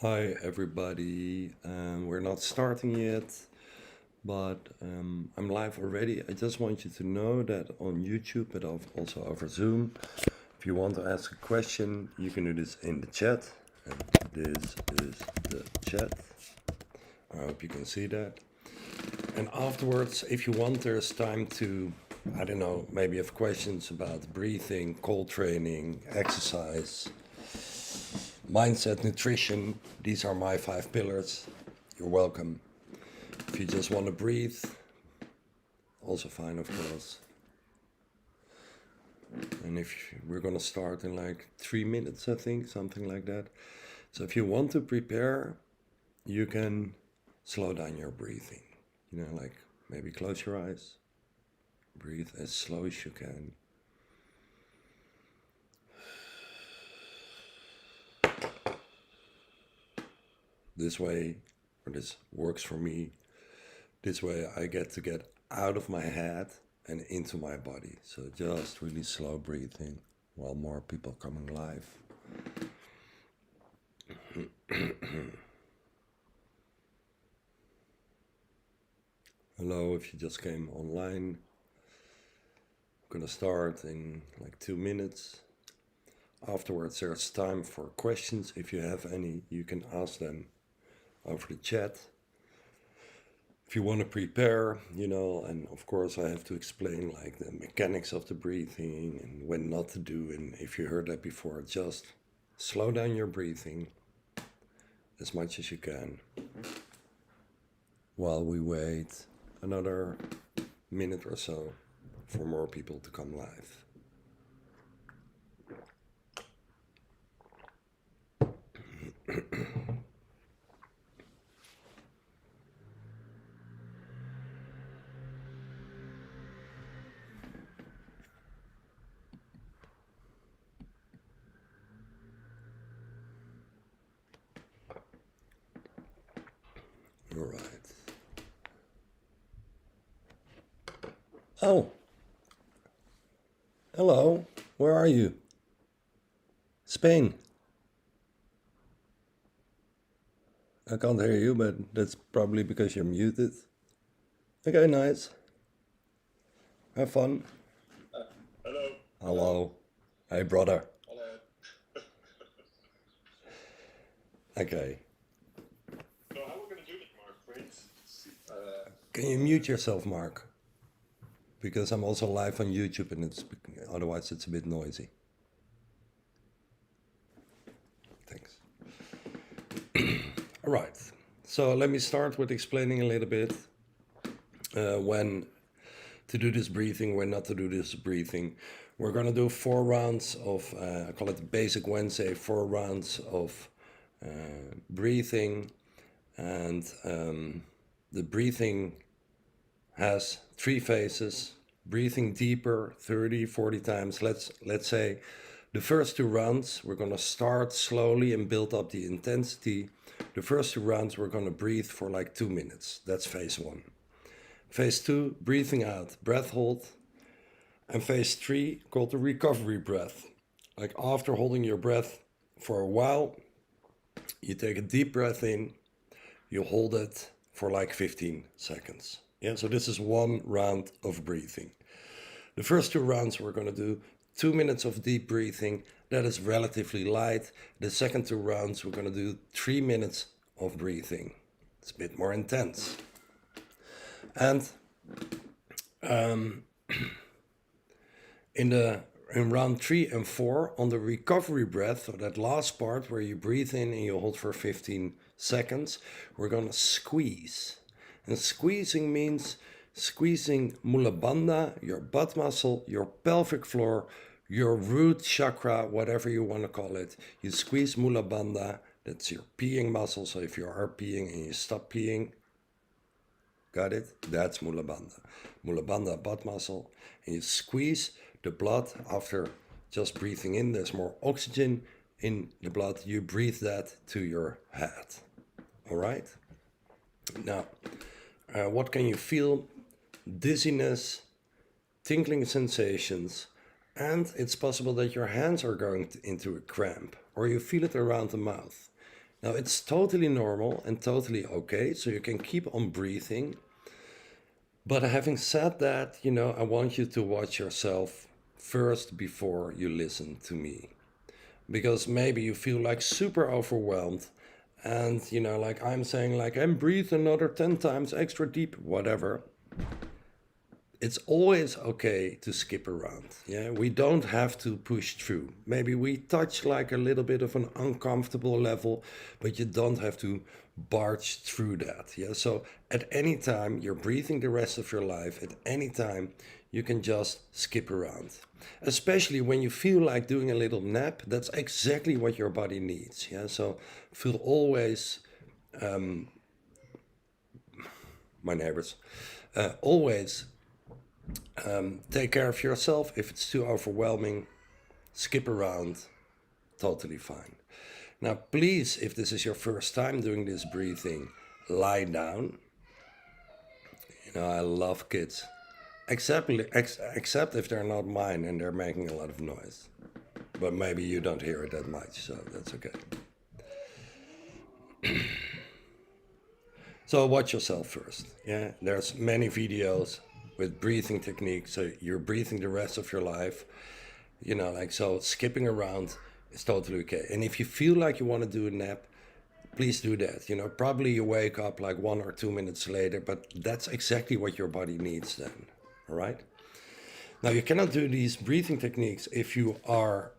Hi everybody, we're not starting yet, but I'm live already. I just want you to know that on YouTube, but also over Zoom, if you want to ask a question, you can do this in the chat. And this is the chat. I hope you can see that. And afterwards, if you want, there's time to, I don't know, maybe have questions about breathing, cold training, exercise, mindset, nutrition. These are my 5 pillars. You're welcome. If you just want to breathe, also fine, of course. And if we're going to start in like 3 minutes, I think, something like that. So if you want to prepare, you can slow down your breathing. Like maybe close your eyes, breathe as slow as you can. This way, or this works for me, this way I get to get out of my head and into my body. So just really slow breathing while more people coming live. Hello, if you just came online. I'm gonna start in like 2 minutes. Afterwards, there's time for questions. If you have any, you can ask them over the chat. If you want to prepare, and of course I have to explain like the mechanics of the breathing and when not to do. And if you heard that before, just slow down your breathing as much as you can while we wait another minute or so for more people to come live. All right. Oh, hello. Where are you? Spain. I can't hear you, but that's probably because you're muted. Okay, nice. Have fun. Hello. Hello. Hey, brother. Hello. Okay. So how we're going to do it, Mark, friends? Can you mute yourself, Mark? Because I'm also live on YouTube and otherwise it's a bit noisy. Thanks. All right. So let me start with explaining a little bit when to do this breathing, when not to do this breathing. We're going to do 4 rounds of, I call it Basic Wednesday, 4 rounds of breathing. And the breathing has 3 phases. Breathing deeper 30, 40 times. Let's say the first 2 rounds, we're going to start slowly and build up the intensity. The first 2 rounds, we're going to breathe for like 2 minutes. That's phase 1. Phase 2, breathing out, breath hold. And phase 3, called the recovery breath. Like after holding your breath for a while, you take a deep breath in, you hold it for like 15 seconds. Yeah, so this is 1 round of breathing. The first 2 rounds we're going to do 2 minutes of deep breathing. That is relatively light. The second 2 rounds we're going to do 3 minutes of breathing. It's a bit more intense. And in round 3 and 4 on the recovery breath, so that last part where you breathe in and you hold for 15 seconds, we're going to squeeze. And squeezing means squeezing mula bandha, your butt muscle, your pelvic floor, your root chakra, whatever you want to call it. You squeeze mula bandha, that's your peeing muscle. So if you are peeing and you stop peeing, got it? That's mula bandha. Mula bandha, butt muscle. And you squeeze the blood after just breathing in. There's more oxygen in the blood. You breathe that to your head. All right? Now, what can you feel? Dizziness, tingling sensations, and it's possible that your hands are going into a cramp or you feel it around the mouth. Now, it's totally normal and totally okay, so you can keep on breathing. But having said that, I want you to watch yourself first before you listen to me. Because maybe you feel like super overwhelmed and, like I'm saying, like, and breathe another 10 times extra deep, whatever. It's always okay to skip around. Yeah, we don't have to push through. Maybe we touch like a little bit of an uncomfortable level, but you don't have to barge through that. Yeah, so at any time you're breathing the rest of your life, at any time you can just skip around. Especially when you feel like doing a little nap, that's exactly what your body needs. Yeah, so feel always, my neighbors, always take care of yourself. If it's too overwhelming, skip around, totally fine. Now, please, if this is your first time doing this breathing, lie down. I love kids, except if they're not mine and they're making a lot of noise. But maybe you don't hear it that much, so that's okay. So watch yourself first. Yeah, there's many videos with breathing techniques, so you're breathing the rest of your life. So skipping around is totally okay. And if you feel like you want to do a nap, please do that. Probably you wake up like 1 or 2 minutes later, but that's exactly what your body needs then. All right. Now, you cannot do these breathing techniques if you are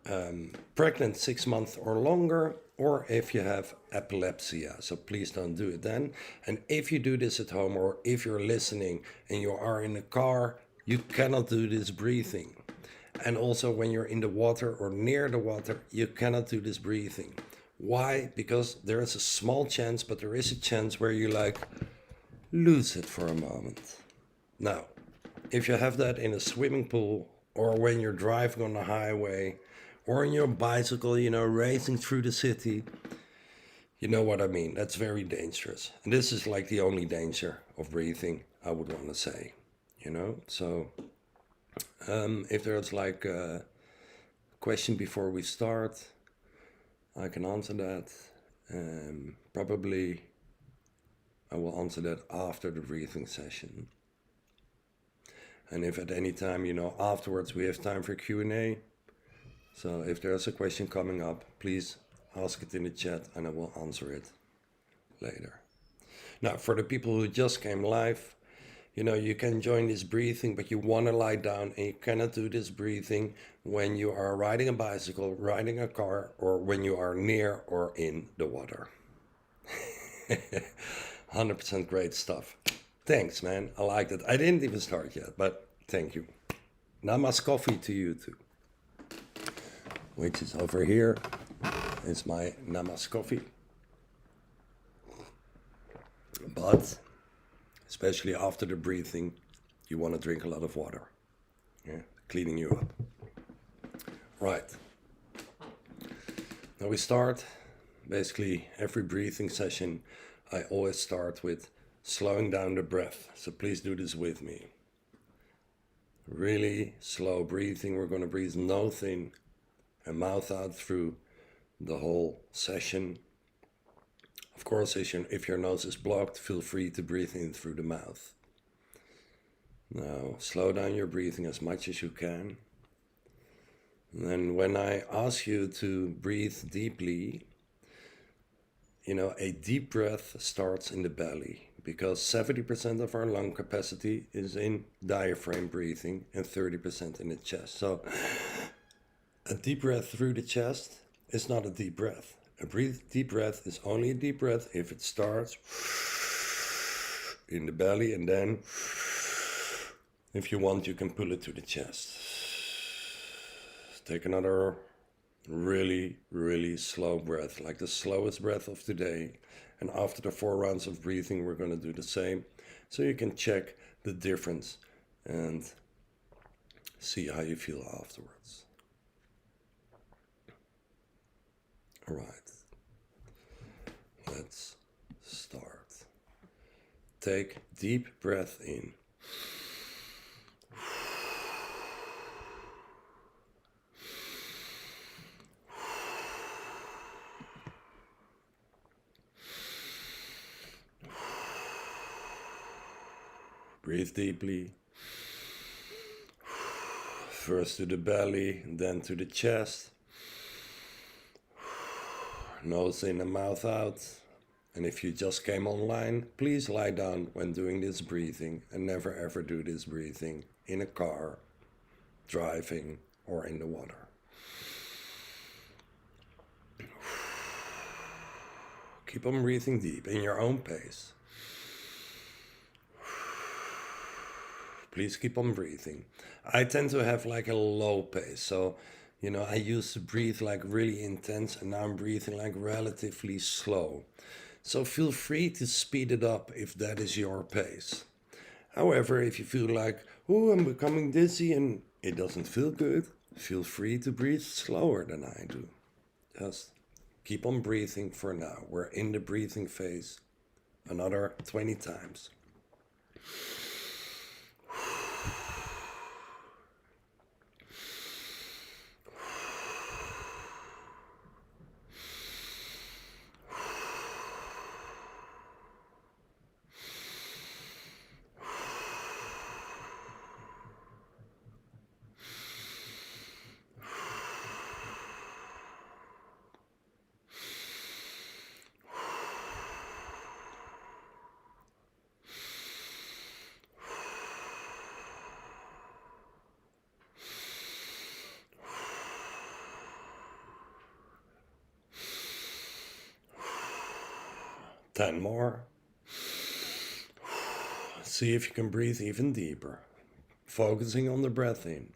pregnant 6 months or longer, or if you have epilepsy. So please don't do it then. And if you do this at home, or if you're listening and you are in a car, you cannot do this breathing. And also when you're in the water or near the water, you cannot do this breathing. Why? Because there is a small chance, but there is a chance where you like lose it for a moment. Now, if you have that in a swimming pool, or when you're driving on the highway, or in your bicycle, racing through the city, you know what I mean. That's very dangerous. And this is like the only danger of breathing, I would want to say. So if there's like a question before we start, I can answer that. Probably I will answer that after the breathing session. And if at any time, afterwards we have time for Q&A. So if there's a question coming up, please ask it in the chat and I will answer it later. Now, for the people who just came live, you can join this breathing, but you want to lie down, and you cannot do this breathing when you are riding a bicycle, riding a car, or when you are near or in the water. 100% great stuff. Thanks, man. I liked it. I didn't even start yet, but thank you. Namaste coffee to you too. Which is over here. It's my Namaste coffee. But especially after the breathing, you want to drink a lot of water. Yeah, cleaning you up. Right. Now we start. Basically, every breathing session, I always start with slowing down the breath. So please do this with me. Really slow breathing. We're going to breathe nose in and mouth out through the whole session. Of course, if your nose is blocked, feel free to breathe in through the mouth. Now, slow down your breathing as much as you can. And then when I ask you to breathe deeply, a deep breath starts in the belly, because 70% of our lung capacity is in diaphragm breathing and 30% in the chest. So a deep breath through the chest is not a deep breath. A deep breath is only a deep breath if it starts in the belly, and then if you want, you can pull it to the chest. Take another really, really slow breath, like the slowest breath of today. And after the 4 rounds of breathing, we're going to do the same, so you can check the difference and see how you feel afterwards. All right, let's start. Take deep breath in. Breathe deeply. First to the belly, then to the chest. Nose in and mouth out. And if you just came online, please lie down when doing this breathing and never ever do this breathing in a car, driving, or in the water. Keep on breathing deep in your own pace. Please keep on breathing. I tend to have like a low pace, so I used to breathe like really intense, and now I'm breathing like relatively slow. So feel free to speed it up if that is your pace. However, if you feel like, oh, I'm becoming dizzy and it doesn't feel good, feel free to breathe slower than I do. Just keep on breathing for now. We're in the breathing phase. Another 20 times. Ten more. See if you can breathe even deeper. Focusing on the breath in.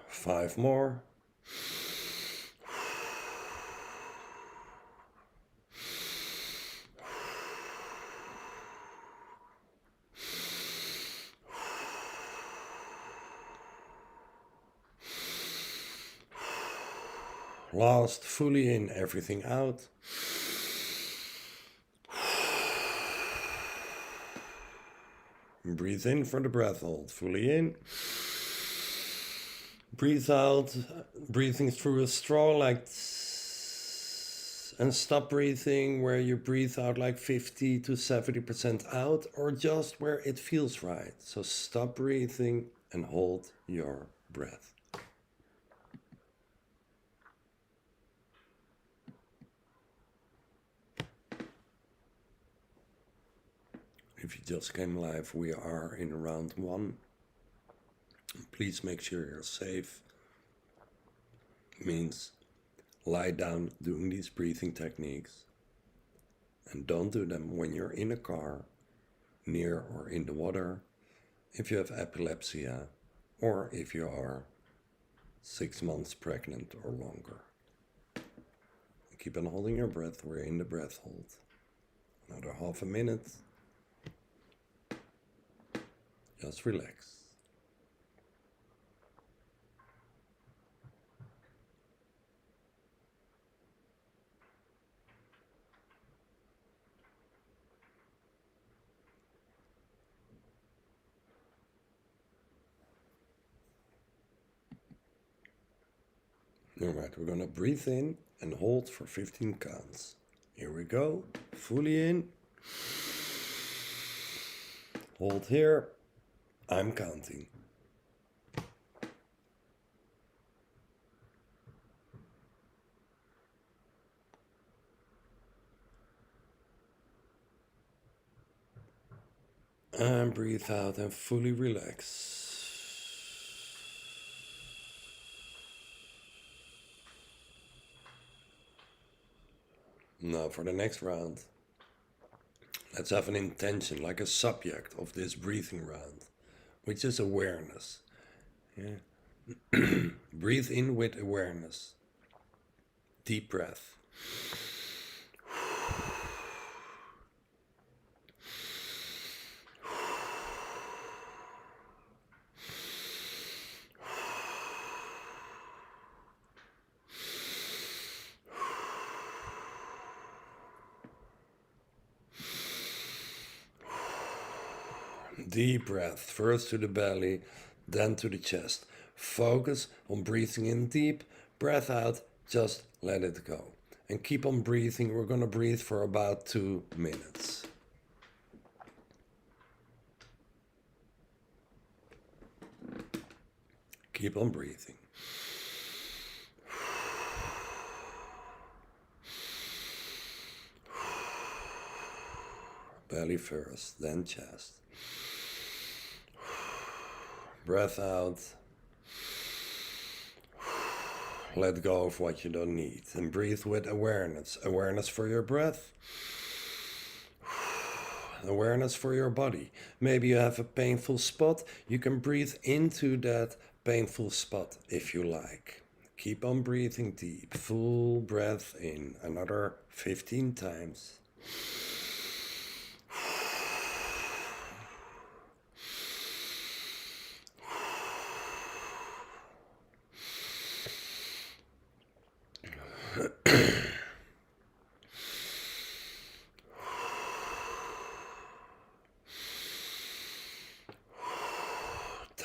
Five more. Last, fully in, everything out. Breathe in for the breath hold. Fully in. Breathe out, breathing through a straw like tss, and stop breathing where you breathe out like 50 to 70% out, or just where it feels right. So stop breathing and hold your breath. If you just came live, we are in round 1. Please make sure you're safe. Means lie down doing these breathing techniques, and don't do them when you're in a car, near or in the water, if you have epilepsy, or if you are 6 months pregnant or longer. Keep on holding your breath. We're in the breath hold. Another half a minute. Just relax. Alright, we're gonna breathe in and hold for 15 counts. Here we go. Fully in. Hold here. I'm counting. And breathe out and fully relax. Now for the next round, let's have an intention, like a subject of this breathing round, which is awareness. Yeah. Breathe in with awareness. Deep breath. Deep breath, first to the belly, then to the chest. Focus on breathing in deep, breath out, just let it go. And keep on breathing. We're going to breathe for about 2 minutes. Keep on breathing. Belly first, then chest. Breath out. Let go of what you don't need. And breathe with awareness. Awareness for your breath. Awareness for your body. Maybe you have a painful spot. You can breathe into that painful spot if you like. Keep on breathing deep. Full breath in. Another 15 times.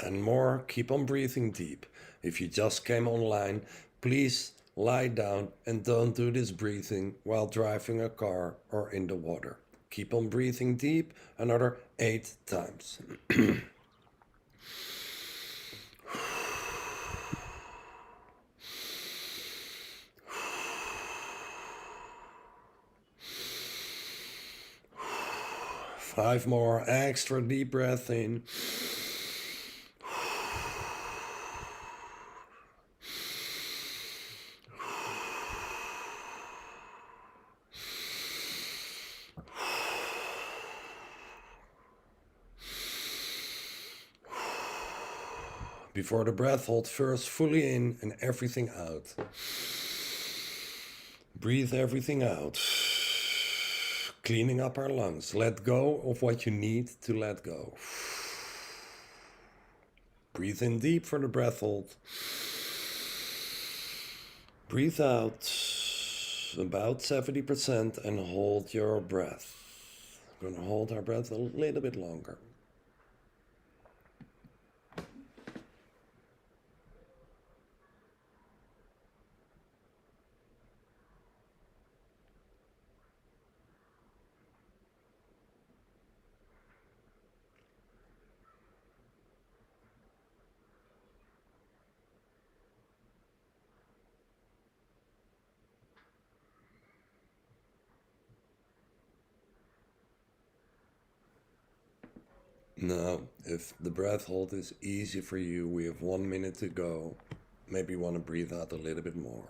And more, keep on breathing deep. If you just came online, please lie down and don't do this breathing while driving a car or in the water. Keep on breathing deep, another 8 times. Five more, extra deep breath in. Before the breath hold, first fully in and everything out. Breathe everything out. Cleaning up our lungs. Let go of what you need to let go. Breathe in deep for the breath hold. Breathe out about 70% and hold your breath. We're going to hold our breath a little bit longer. Now, if the breath hold is easy for you, we have 1 minute to go. Maybe you want to breathe out a little bit more.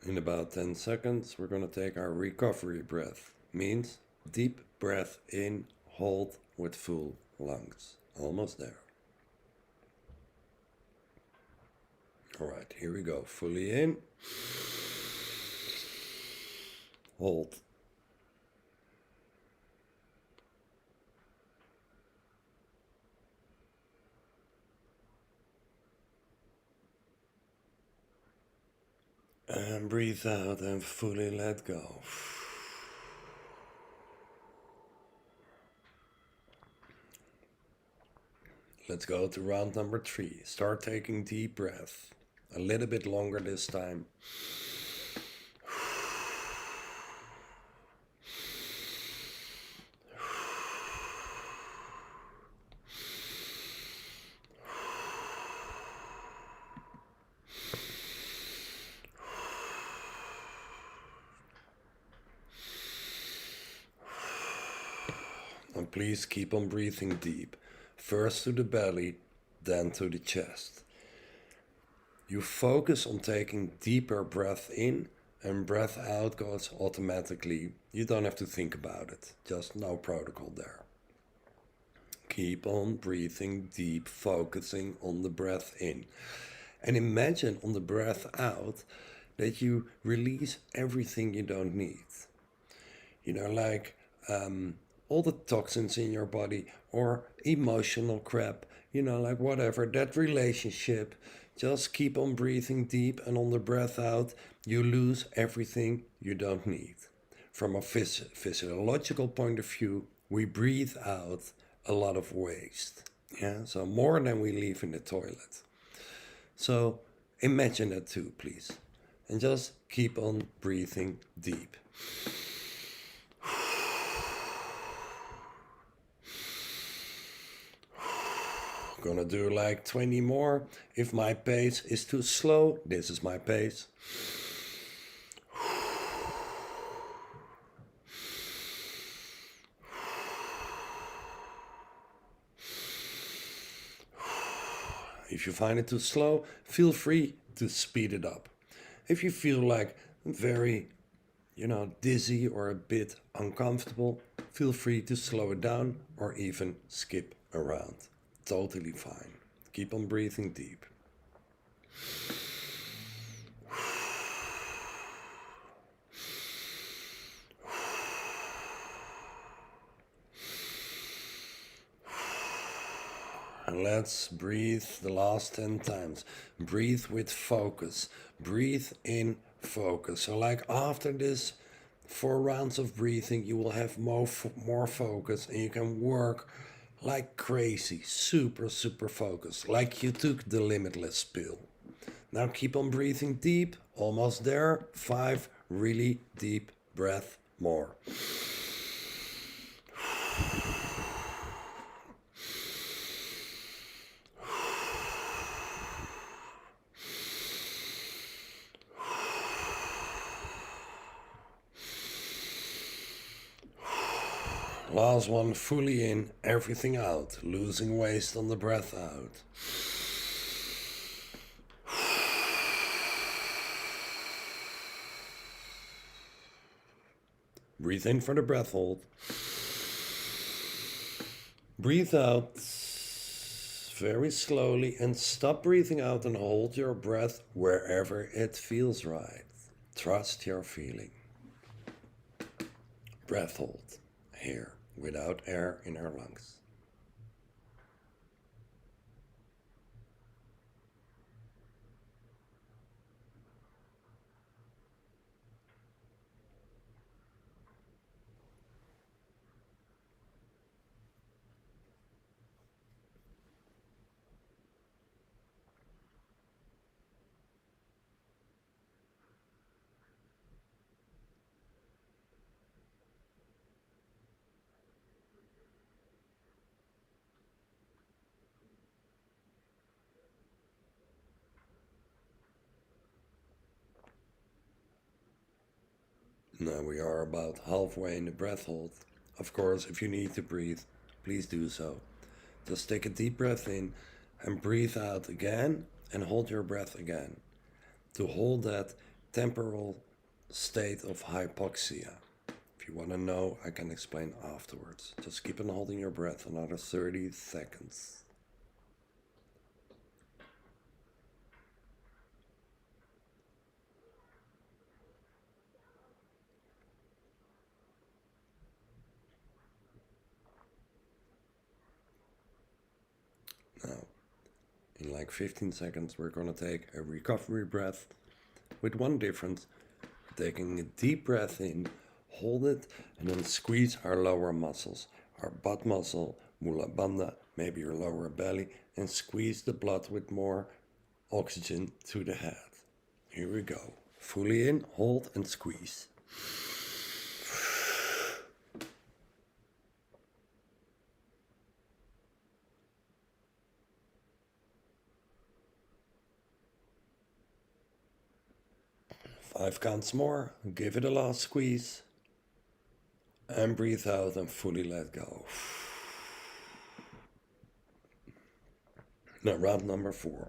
In about 10 seconds, we're going to take our recovery breath. Means deep breath in, hold with full lungs. Almost there. All right, here we go. Fully in. Hold. And breathe out and fully let go. Let's go to round number 3. Start taking deep breath. A little bit longer this time. And please keep on breathing deep. First to the belly, then to the chest. You focus on taking deeper breath in, and breath out goes automatically. You don't have to think about it. Just no protocol there. Keep on breathing deep, focusing on the breath in. And imagine on the breath out that you release everything you don't need. You know, like all the toxins in your body or emotional crap, you know, like whatever, that relationship. Just keep on breathing deep, and on the breath out, you lose everything you don't need. From a physiological point of view, we breathe out a lot of waste. Yeah, so more than we leave in the toilet. So imagine that too, please. And just keep on breathing deep. Gonna do like 20 more. If my pace is too slow, this is my pace. If you find it too slow, feel free to speed it up. If you feel like very, dizzy or a bit uncomfortable, feel free to slow it down or even skip around. Totally fine. Keep on breathing deep. And let's breathe the last 10 times. Breathe with focus. Breathe in focus. So like after this 4 rounds of breathing, you will have more focus, and you can work like crazy, super focused, like you took the limitless pill. Now keep on breathing deep, almost there. 5 really deep breath more. Last one, fully in, everything out, losing waste on the breath out. Breathe in for the breath hold. Breathe out very slowly and stop breathing out and hold your breath wherever it feels right. Trust your feeling. Breath hold here without air in our lungs. Now we are about halfway in the breath hold. Of course, if you need to breathe, please do so. Just take a deep breath in and breathe out again and hold your breath again to hold that temporal state of hypoxia. If you want to know, I can explain afterwards. Just keep on holding your breath another 30 seconds. Now, in like 15 seconds, we're going to take a recovery breath with one difference. Taking a deep breath in, hold it, and then squeeze our lower muscles, our butt muscle, mula bandha, maybe your lower belly, and squeeze the blood with more oxygen to the head. Here we go. Fully in, hold, and squeeze. Five counts more, give it a last squeeze, and breathe out and fully let go. Now round number 4.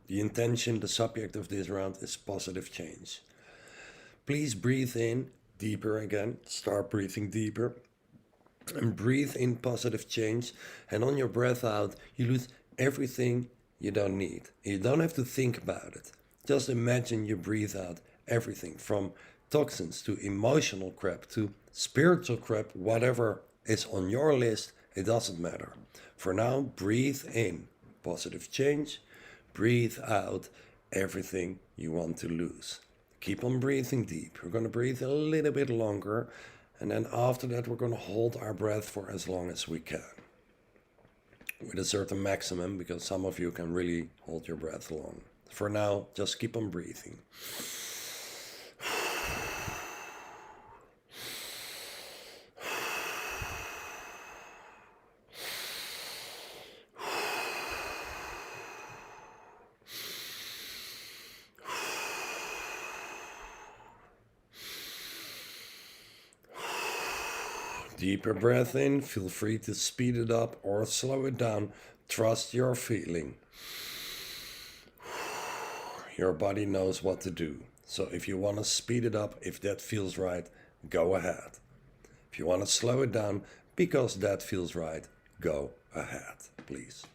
The intention, the subject of this round is positive change. Please breathe in deeper again. Start breathing deeper. And breathe in positive change. And on your breath out, you lose everything you don't need. You don't have to think about it. Just imagine you breathe out everything from toxins to emotional crap to spiritual crap, whatever is on your list, it doesn't matter. For now, breathe in positive change. Breathe out everything you want to lose. Keep on breathing deep. We're going to breathe a little bit longer. And then after that, we're going to hold our breath for as long as we can. With a certain maximum, because some of you can really hold your breath long. For now, just keep on breathing. Deeper breath in, feel free to speed it up or slow it down. Trust your feeling. Your body knows what to do. So if you want to speed it up, if that feels right, go ahead. If you want to slow it down because that feels right, go ahead, please.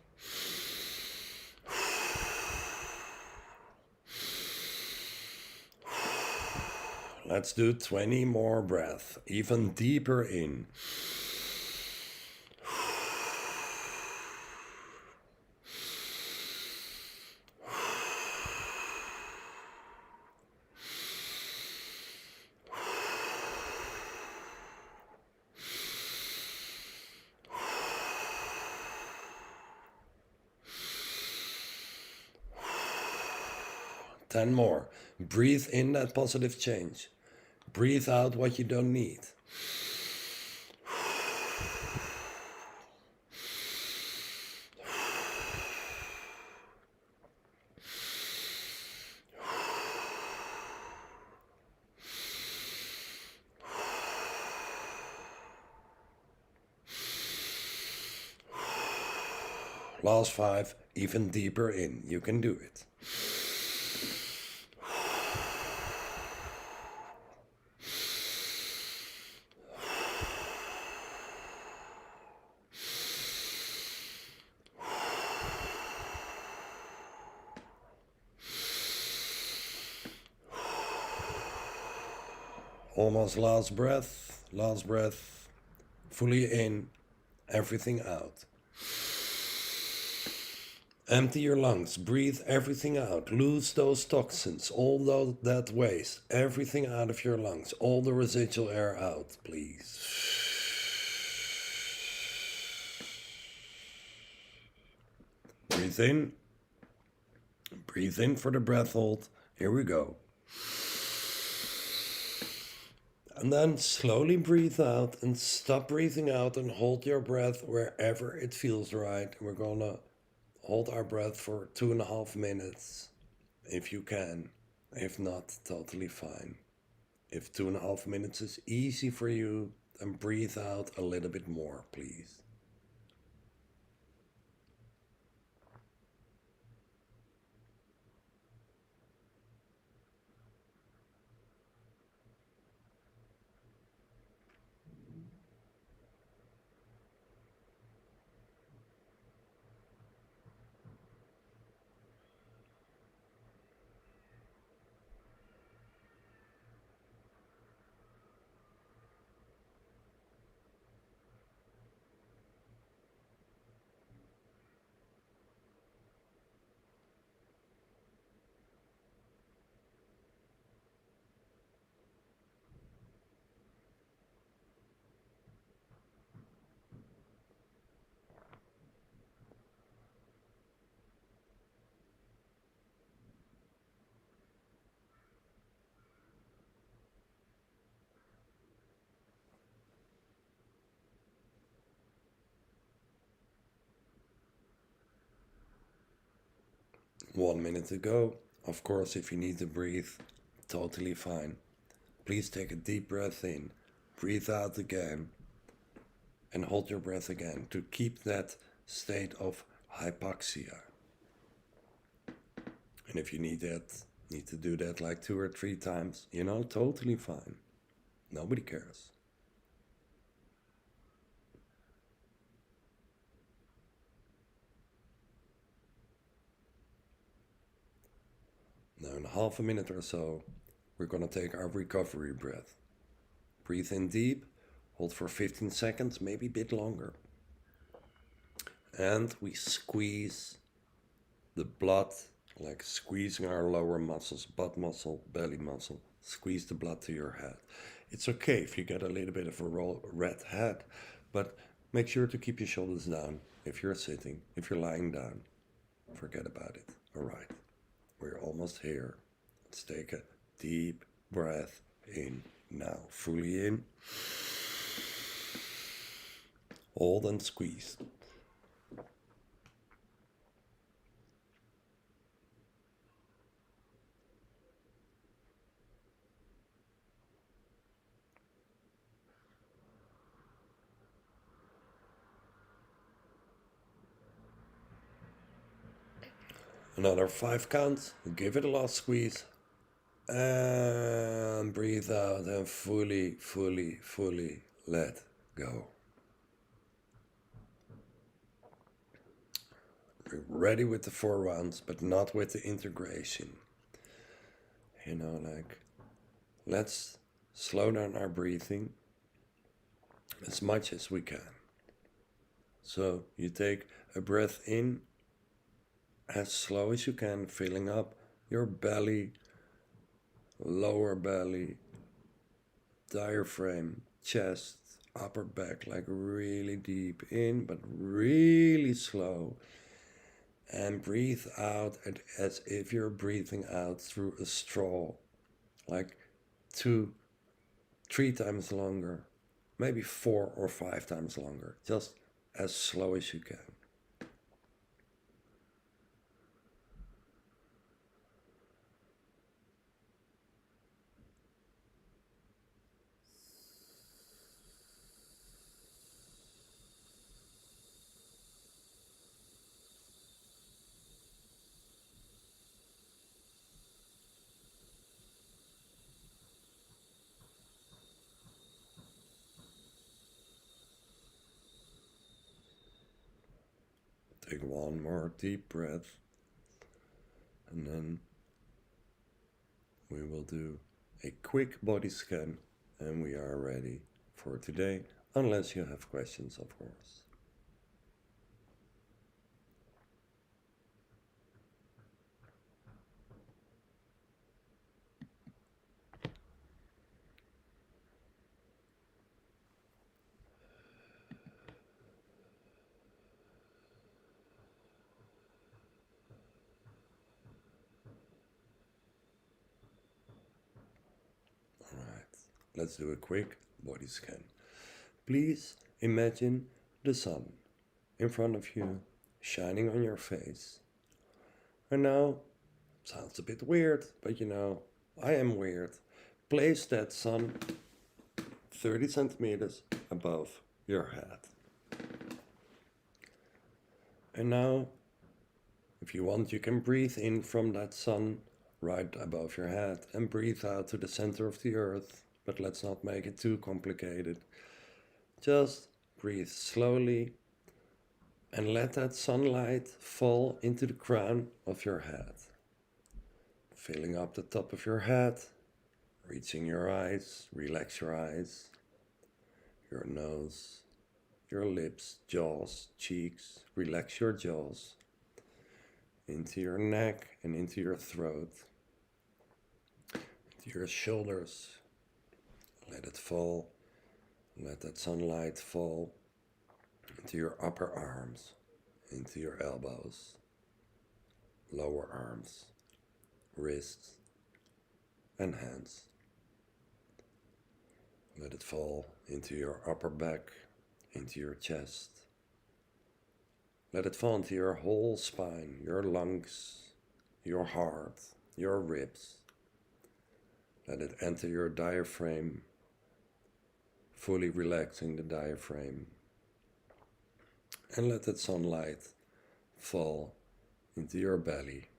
Let's do 20 more breaths, even deeper in. Ten more. Breathe in that positive change. Breathe out what you don't need. Last 5, even deeper in. You can do it. Almost last breath, fully in, everything out. Empty your lungs, breathe everything out, lose those toxins, all that waste, everything out of your lungs, all the residual air out, please. Breathe in for the breath hold, here we go. And then slowly breathe out and stop breathing out and hold your breath wherever it feels right. We're gonna hold our breath for 2.5 minutes, if you can. If not, totally fine. If 2.5 minutes is easy for you, then breathe out a little bit more, please. One minute to go. Of course, if you need to breathe, totally fine. Please take a deep breath in, breathe out again, and hold your breath again to keep that state of hypoxia. And if you need to do that like 2 or 3 times, totally fine. Nobody cares. Now in half a minute or so, we're going to take our recovery breath. Breathe in deep, hold for 15 seconds, maybe a bit longer. And we squeeze the blood, like squeezing our lower muscles, butt muscle, belly muscle. Squeeze the blood to your head. It's okay if you get a little bit of a red head, but make sure to keep your shoulders down if you're sitting. If you're lying down, forget about it. All right, we're almost here. Let's take a deep breath in now. Fully in. Hold and squeeze. Another 5 counts. Give it a last squeeze. And breathe out and fully let go. We're ready with the 4 rounds, but not with the integration. Let's slow down our breathing as much as we can. So you take a breath in as slow as you can, filling up your belly, lower belly, diaphragm, chest, upper back, like really deep in, but really slow. And breathe out as if you're breathing out through a straw, like 2, 3 times longer, maybe 4 or 5 times longer, just as slow as you can. Take one more deep breath, and then we will do a quick body scan, and we are ready for today, unless you have questions, of course. Alright, let's do a quick body scan. Please imagine the sun in front of you, shining on your face. And now, sounds a bit weird, but I am weird. Place that sun 30 centimeters above your head. And now, if you want, you can breathe in from that sun right above your head and breathe out to the center of the earth. But let's not make it too complicated. Just breathe slowly and let that sunlight fall into the crown of your head, filling up the top of your head, reaching your eyes, relax your eyes, your nose, your lips, jaws, cheeks, relax your jaws, into your neck and into your throat, into your shoulders. Let it fall. Let that sunlight fall into your upper arms, into your elbows, lower arms, wrists, and hands. Let it fall into your upper back, into your chest. Let it fall into your whole spine, your lungs, your heart, your ribs. Let it enter your diaphragm, fully relaxing the diaphragm. And let that sunlight fall into your belly,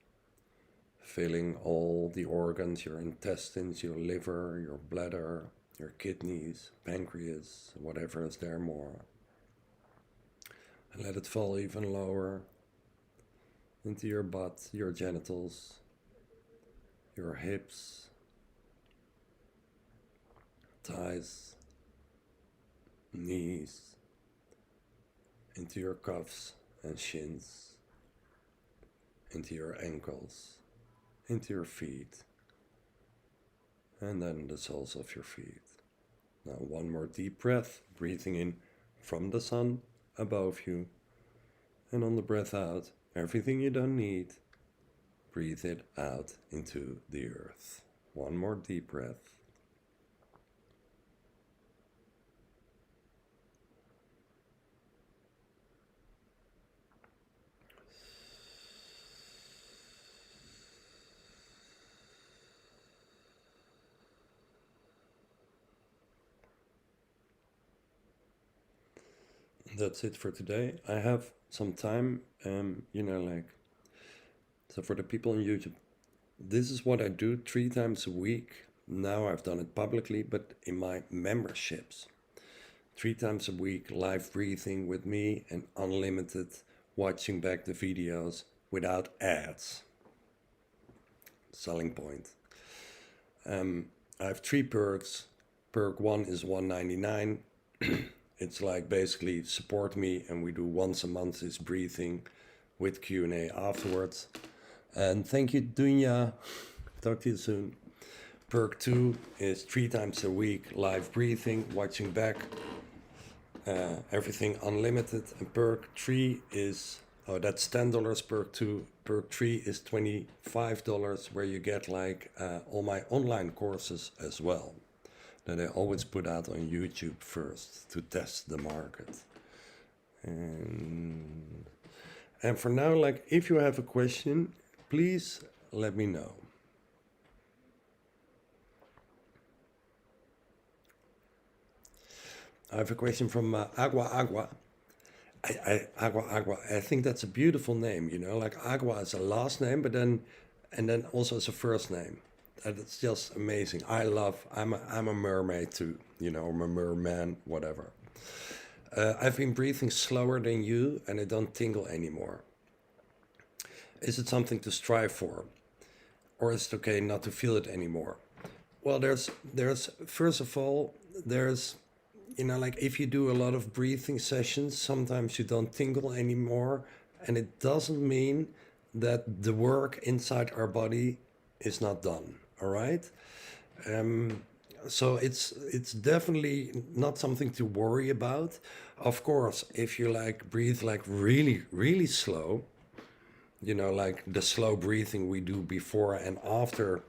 filling all the organs, your intestines, your liver, your bladder, your kidneys, pancreas, whatever is there more. And let it fall even lower into your butt, your genitals, your hips, thighs, knees, into your cuffs and shins, into your ankles, into your feet, and then the soles of your feet. Now one more deep breath, breathing in from the sun above you, and on the breath out, everything you don't need, breathe it out into the earth. One more deep breath. That's it for today. I have some time, so for the people on YouTube, this is what I do 3 times a week. Now I've done it publicly, but in my memberships, 3 times a week, live breathing with me and unlimited watching back the videos without ads. Selling point. I have 3 perks. Perk 1 is $1.99. It's like basically support me, and we do once a month this breathing with Q&A afterwards. And thank you, Dunya. Talk to you soon. Perk 2 is 3 times a week live breathing, watching back, everything unlimited. And perk 3 is, that's $10. Perk 2. Perk 3 is $25, where you get like all my online courses as well, that I always put out on YouTube first to test the market. And for now, like, if you have a question, please let me know. I have a question from Agua Agua. Agua, I think that's a beautiful name, like Agua is a last name, but then also it's a first name. It's just amazing. I'm a mermaid too, I'm a merman, whatever. I've been breathing slower than you and I don't tingle anymore. Is it something to strive for? Or is it okay not to feel it anymore? Well, there's first of all, like if you do a lot of breathing sessions, sometimes you don't tingle anymore. And it doesn't mean that the work inside our body is not done. All right. So it's definitely not something to worry about. Of course, if you like breathe like really, really slow, like the slow breathing we do before and after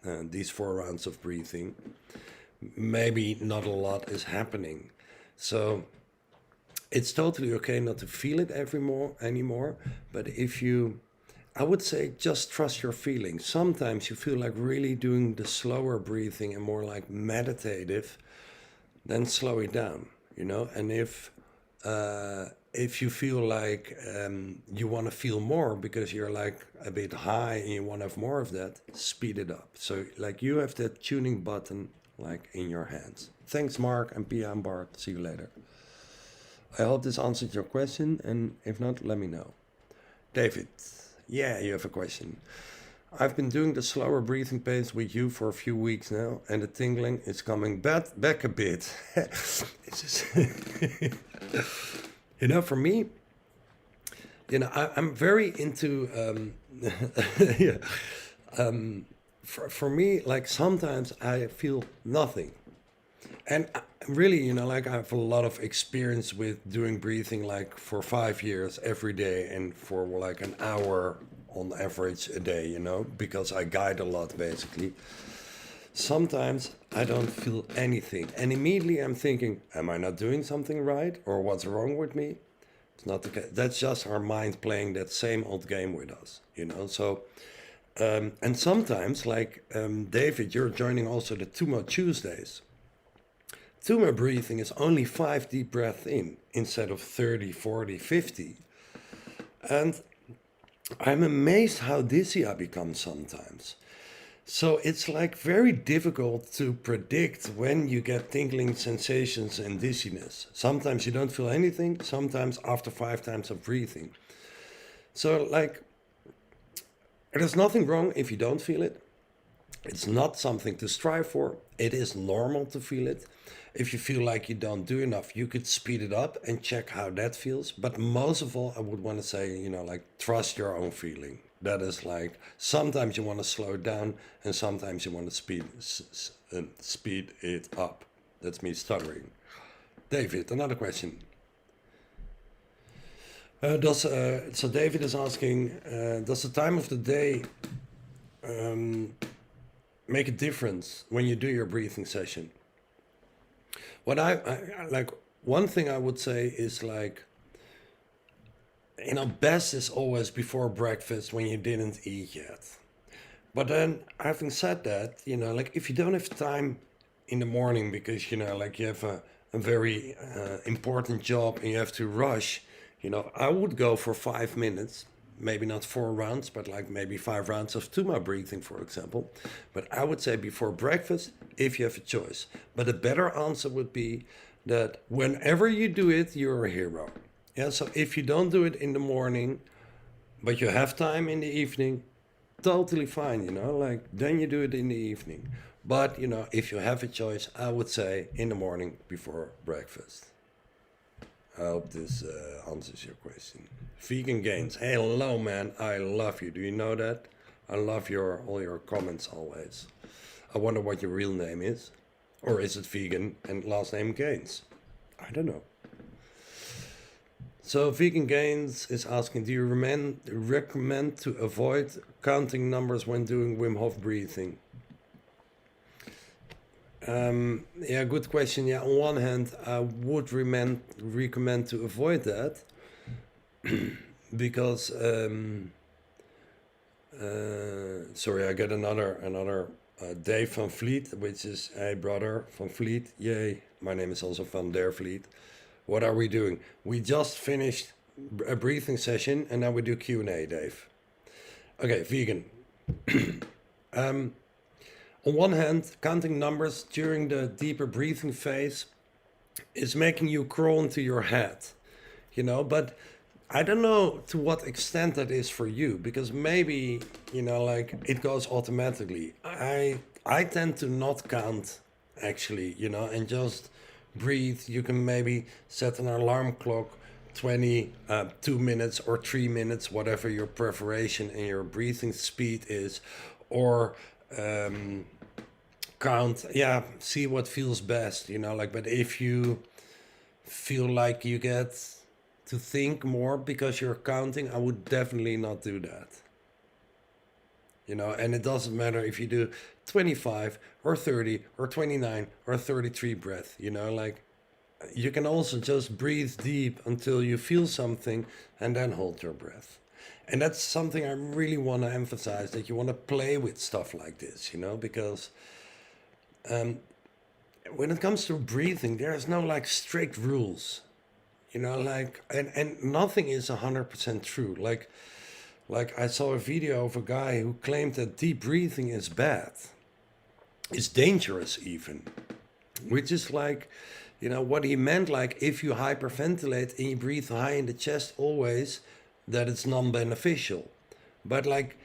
these 4 rounds of breathing, maybe not a lot is happening. So it's totally okay not to feel it anymore. But I would say just trust your feelings. Sometimes you feel like really doing the slower breathing and more like meditative, then slow it down, And if you feel like you want to feel more because you're like a bit high and you want to have more of that, speed it up. So like you have that tuning button like in your hands. Thanks, Mark and Pia and Bart. See you later. I hope this answered your question, and if not, let me know. David. Yeah, you have a question. I've been doing the slower breathing pace with you for a few weeks now, and the tingling is coming back a bit. It's just for me, I'm very into, yeah. For me, like sometimes I feel nothing. And really, like I have a lot of experience with doing breathing like for 5 years every day and for like an hour on average a day, because I guide a lot basically. Sometimes I don't feel anything. And immediately I'm thinking, am I not doing something right? Or what's wrong with me? It's not the case. That's just our mind playing that same old game with us, So, and sometimes, like David, you're joining also the Tummo Tuesdays. Tummo breathing is only 5 deep breaths in instead of 30, 40, 50. And I'm amazed how dizzy I become sometimes. So it's like very difficult to predict when you get tingling sensations and dizziness. Sometimes you don't feel anything, sometimes after 5 times of breathing. So, like, there's nothing wrong if you don't feel it. It's not something to strive for. It is normal to feel it. If you feel like you don't do enough, you could speed it up and check how that feels. But most of all, I would want to say, like, trust your own feeling. That is like, sometimes you want to slow it down and sometimes you want to speed it up. That's me stuttering. David, another question. So David is asking, does the time of the day make a difference when you do your breathing session? What I like, one thing I would say is like, best is always before breakfast when you didn't eat yet. But then, having said that, like if you don't have time in the morning because, like you have a very important job and you have to rush, I would go for 5 minutes, maybe not 4 rounds, but like maybe 5 rounds of Tummo breathing, for example. But I would say before breakfast, if you have a choice. But a better answer would be that whenever you do it, you're a hero. Yeah, so if you don't do it in the morning, but you have time in the evening, totally fine, like then you do it in the evening. But, if you have a choice, I would say in the morning before breakfast. I hope this answers your question. Vegan Gains. Hey, hello, man. I love you. Do you know that? I love all your comments always. I wonder what your real name is. Or is it vegan and last name Gains? I don't know. So Vegan Gains is asking, do you recommend to avoid counting numbers when doing Wim Hof breathing? Yeah, good question. Yeah, on one hand, I would recommend to avoid that because sorry, I get another Dave van Vliet, which is a brother van Vliet. Yay! My name is also Van der Vliet. What are we doing? We just finished a breathing session and now we do Q&A, Dave. Okay, vegan. On one hand, counting numbers during the deeper breathing phase is making you crawl into your head, but I don't know to what extent that is for you, because maybe, like it goes automatically. I tend to not count actually, and just breathe. You can maybe set an alarm clock 2 minutes or 3 minutes, whatever your preparation and your breathing speed is, or count, yeah, see what feels best, like, but if you feel like you get to think more because you're counting, I would definitely not do that. And it doesn't matter if you do 25 or 30 or 29 or 33 breath, like you can also just breathe deep until you feel something and then hold your breath. And that's something I really want to emphasize, that you want to play with stuff like this, because when it comes to breathing, there's no like strict rules, like, and nothing is 100% true. Like I saw a video of a guy who claimed that deep breathing is bad, is dangerous even, which is like, what he meant, like if you hyperventilate and you breathe high in the chest always, that it's non-beneficial. But like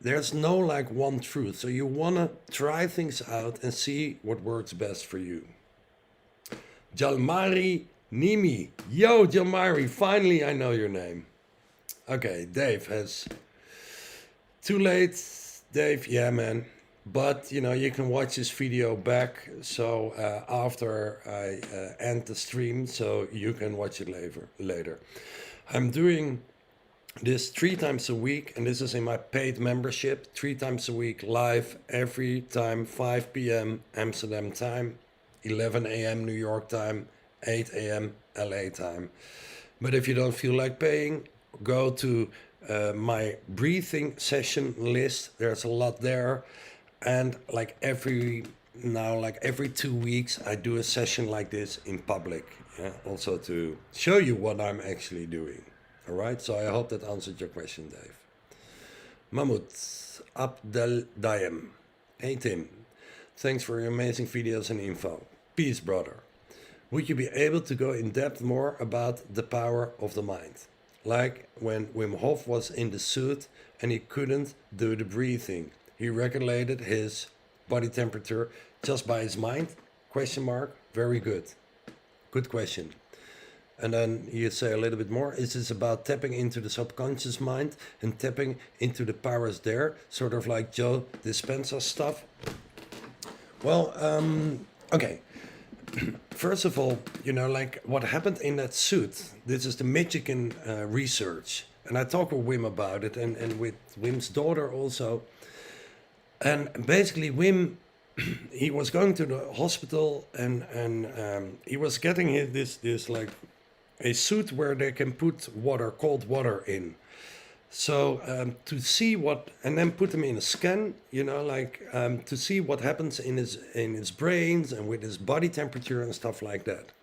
there's no like one truth. So you want to try things out and see what works best for you. Jalmari Nimi. Yo, Jalmari, finally I know your name. Okay, Dave has... Too late, Dave. Yeah, man. But, you can watch this video back. So after I end the stream, so you can watch it later. I'm doing this 3 times a week, and this is in my paid membership, 3 times a week live every time, 5 p.m. Amsterdam time, 11 a.m. New York time, 8 a.m. LA time. But if you don't feel like paying, go to my breathing session list. There's a lot there. And like every 2 weeks, I do a session like this in public. Yeah? Also to show you what I'm actually doing. All right, so I hope that answered your question, Dave. Mahmoud Abdel Dayem. Hey Tim, thanks for your amazing videos and info. Peace, brother. Would you be able to go in depth more about the power of the mind? Like when Wim Hof was in the suit and he couldn't do the breathing. He regulated his body temperature just by his mind? Question mark. Very good. Good question. And then you say a little bit more. Is this about tapping into the subconscious mind and tapping into the powers there? Sort of like Joe Dispenza stuff? Well, okay. First of all, like what happened in that suit, this is the Michigan research. And I talked with Wim about it and with Wim's daughter also. And basically, Wim, he was going to the hospital and he was getting this like a suit where they can put water, cold water in. So to see what, and then put him in a scan, to see what happens in his brains and with his body temperature and stuff like that.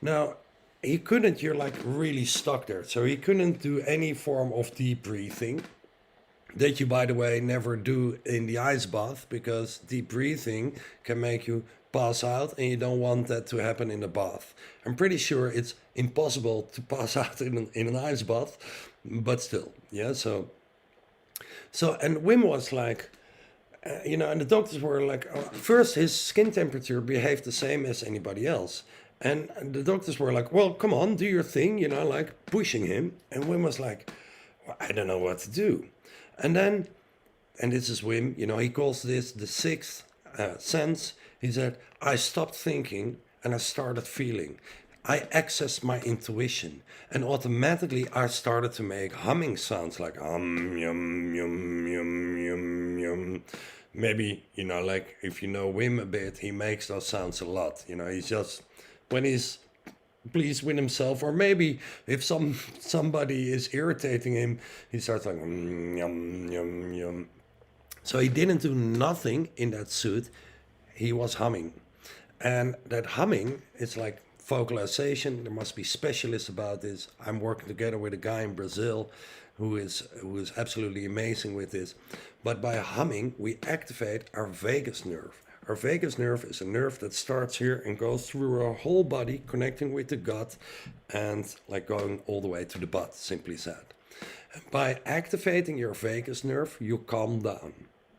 Now, he couldn't, you're like really stuck there. So he couldn't do any form of deep breathing. That you, by the way, never do in the ice bath because deep breathing can make you pass out and you don't want that to happen in the bath. I'm pretty sure it's impossible to pass out in an ice bath, but still, yeah. So and Wim was like, and the doctors were like, first his skin temperature behaved the same as anybody else. And the doctors were like, well, come on, do your thing, like pushing him. And Wim was like, well, I don't know what to do. And then, and this is Wim, he calls this the sixth sense. He said, I stopped thinking and I started feeling. I accessed my intuition and automatically I started to make humming sounds like yum, yum, yum, yum, yum. Maybe, like if you know Wim a bit, he makes those sounds a lot. He's just, when he's pleased with himself, or maybe if somebody is irritating him, he starts like yum, yum, yum. So he didn't do nothing in that suit. He was humming. And that humming is like vocalization. There must be specialists about this. I'm working together with a guy in Brazil who is absolutely amazing with this. But by humming, we activate our vagus nerve. Our vagus nerve is a nerve that starts here and goes through our whole body, connecting with the gut and like going all the way to the butt, simply said. By activating your vagus nerve, you calm down.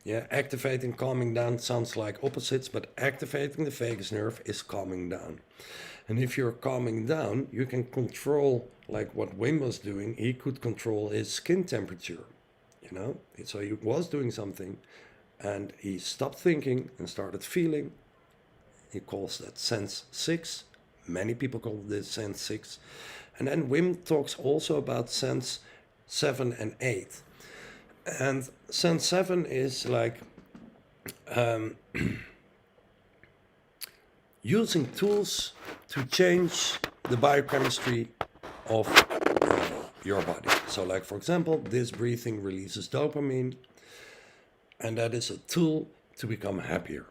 Yeah, activating, calming down sounds like opposites, but activating the vagus nerve is calming down. And if you're calming down, you can control, like what Wim was doing, he could control his skin temperature, So he was doing something, and he stopped thinking and started feeling. He calls that sense 6. Many people call this sense 6. And then Wim talks also about sense 7 and 8. And sense 7 is like using tools to change the biochemistry of your body. So like, for example, this breathing releases dopamine, and that is a tool to become happier.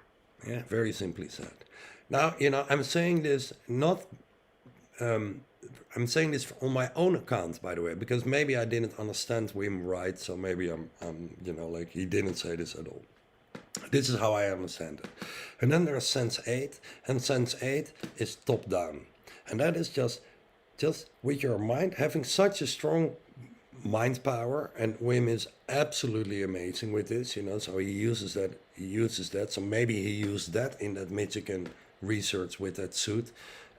Yeah, very simply said. Now, I'm saying this not... I'm saying this on my own account, by the way, because maybe I didn't understand Wim right, so maybe I'm like he didn't say this at all. This is how I understand it. And then there's sense 8, and sense 8 is top down. And that is just with your mind, having such a strong mind power, and Wim is absolutely amazing with this, so he uses that. So maybe he used that in that Michigan research with that suit.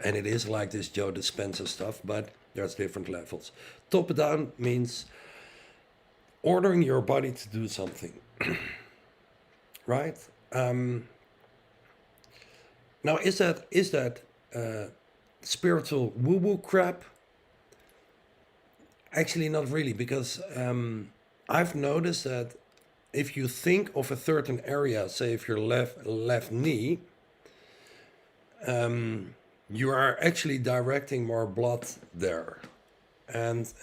And it is like this Joe Dispenza stuff, but there's different levels. Top down means ordering your body to do something, right? Now, is that spiritual woo-woo crap? Actually, not really, because I've noticed that if you think of a certain area, say if your left knee, you are actually directing more blood there. And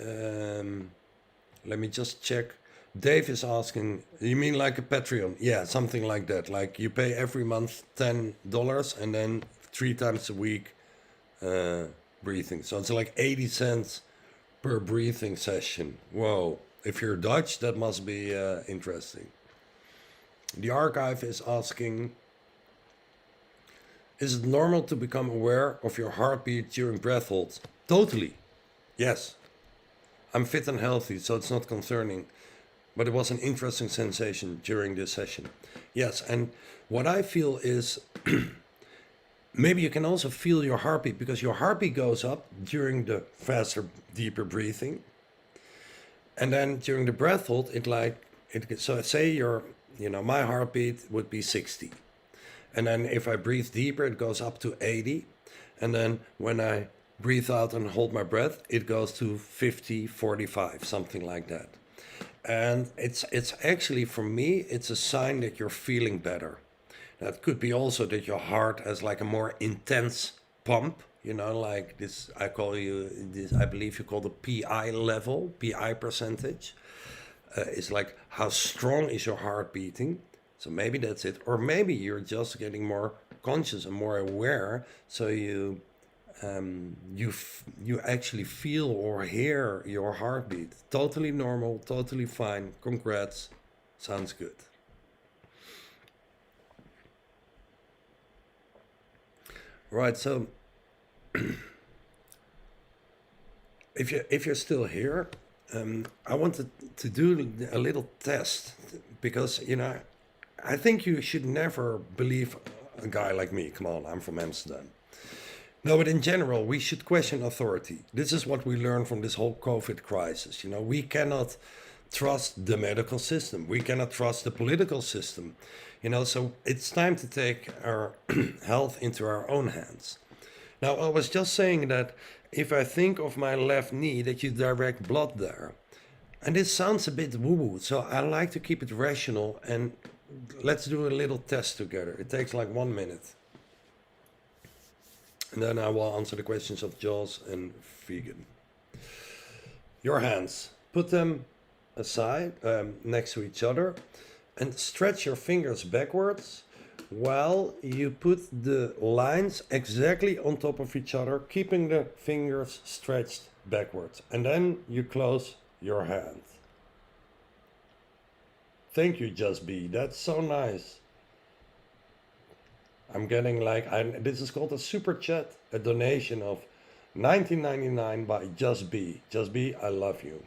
let me just check. Dave is asking, you mean like a Patreon? Yeah, something like that. Like you pay every month $10 and then 3 times a week breathing. So it's like 80 cents per breathing session. Whoa. If you're Dutch, that must be interesting. The archive is asking, is it normal to become aware of your heartbeat during breath holds? Totally. Yes. I'm fit and healthy, so it's not concerning. But it was an interesting sensation during this session. Yes, and what I feel is maybe you can also feel your heartbeat because your heartbeat goes up during the faster, deeper breathing. And then during the breath hold, so say my heartbeat would be 60. And then if I breathe deeper, it goes up to 80. And then when I breathe out and hold my breath, it goes to 50, 45, something like that. And it's actually, for me, it's a sign that you're feeling better. That could be also that your heart has like a more intense pump, like this, I believe you call the PI level, PI percentage. It's like how strong is your heart beating. So maybe that's it. Or maybe you're just getting more conscious and more aware. So you actually feel or hear your heartbeat. Totally normal, totally fine. Congrats. Sounds good. Right, so if you're still here, I wanted to do a little test because I think you should never believe a guy like me. Come on, I'm from Amsterdam. No, but in general, we should question authority. This is what we learned from this whole COVID crisis. We cannot trust the medical system. We cannot trust the political system. So it's time to take our health into our own hands. Now, I was just saying that if I think of my left knee, that you direct blood there. And this sounds a bit woo-woo, so I like to keep it rational, and let's do a little test together. It takes like 1 minute. And then I will answer the questions of Jaws and Vegan. Your hands, put them aside, next to each other, and stretch your fingers backwards while you put the lines exactly on top of each other, keeping the fingers stretched backwards. And then you close your hand. Thank you, Just Be. That's so nice. I'm getting this is called a super chat, a donation of 19.99 by Just Be. Just Be, I love you.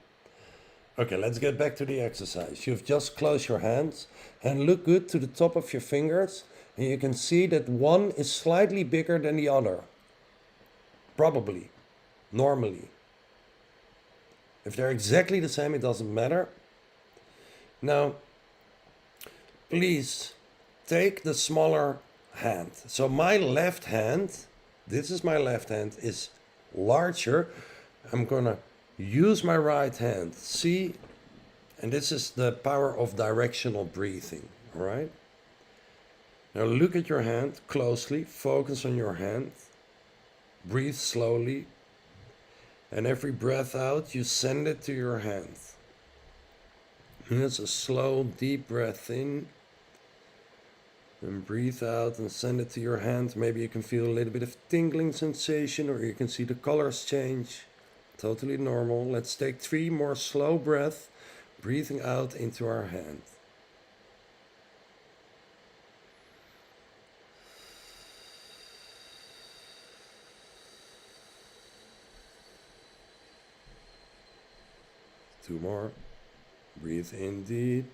Okay, let's get back to the exercise. You've just closed your hands and look good to the top of your fingers, and you can see that one is slightly bigger than the other. Probably, normally. If they're exactly the same, it doesn't matter. Now, please take the smaller hand. So my left hand, this is my left hand, is larger. I'm gonna use my right hand. See? And this is the power of directional breathing, all right? Now look at your hand closely, focus on your hand, breathe slowly, and every breath out, you send it to your hand. And it's a slow, deep breath in, and breathe out and send it to your hand. Maybe you can feel a little bit of tingling sensation, or you can see the colors change. Totally normal. Let's take 3 more slow breaths, breathing out into our hand. Two more. Breathe in deep.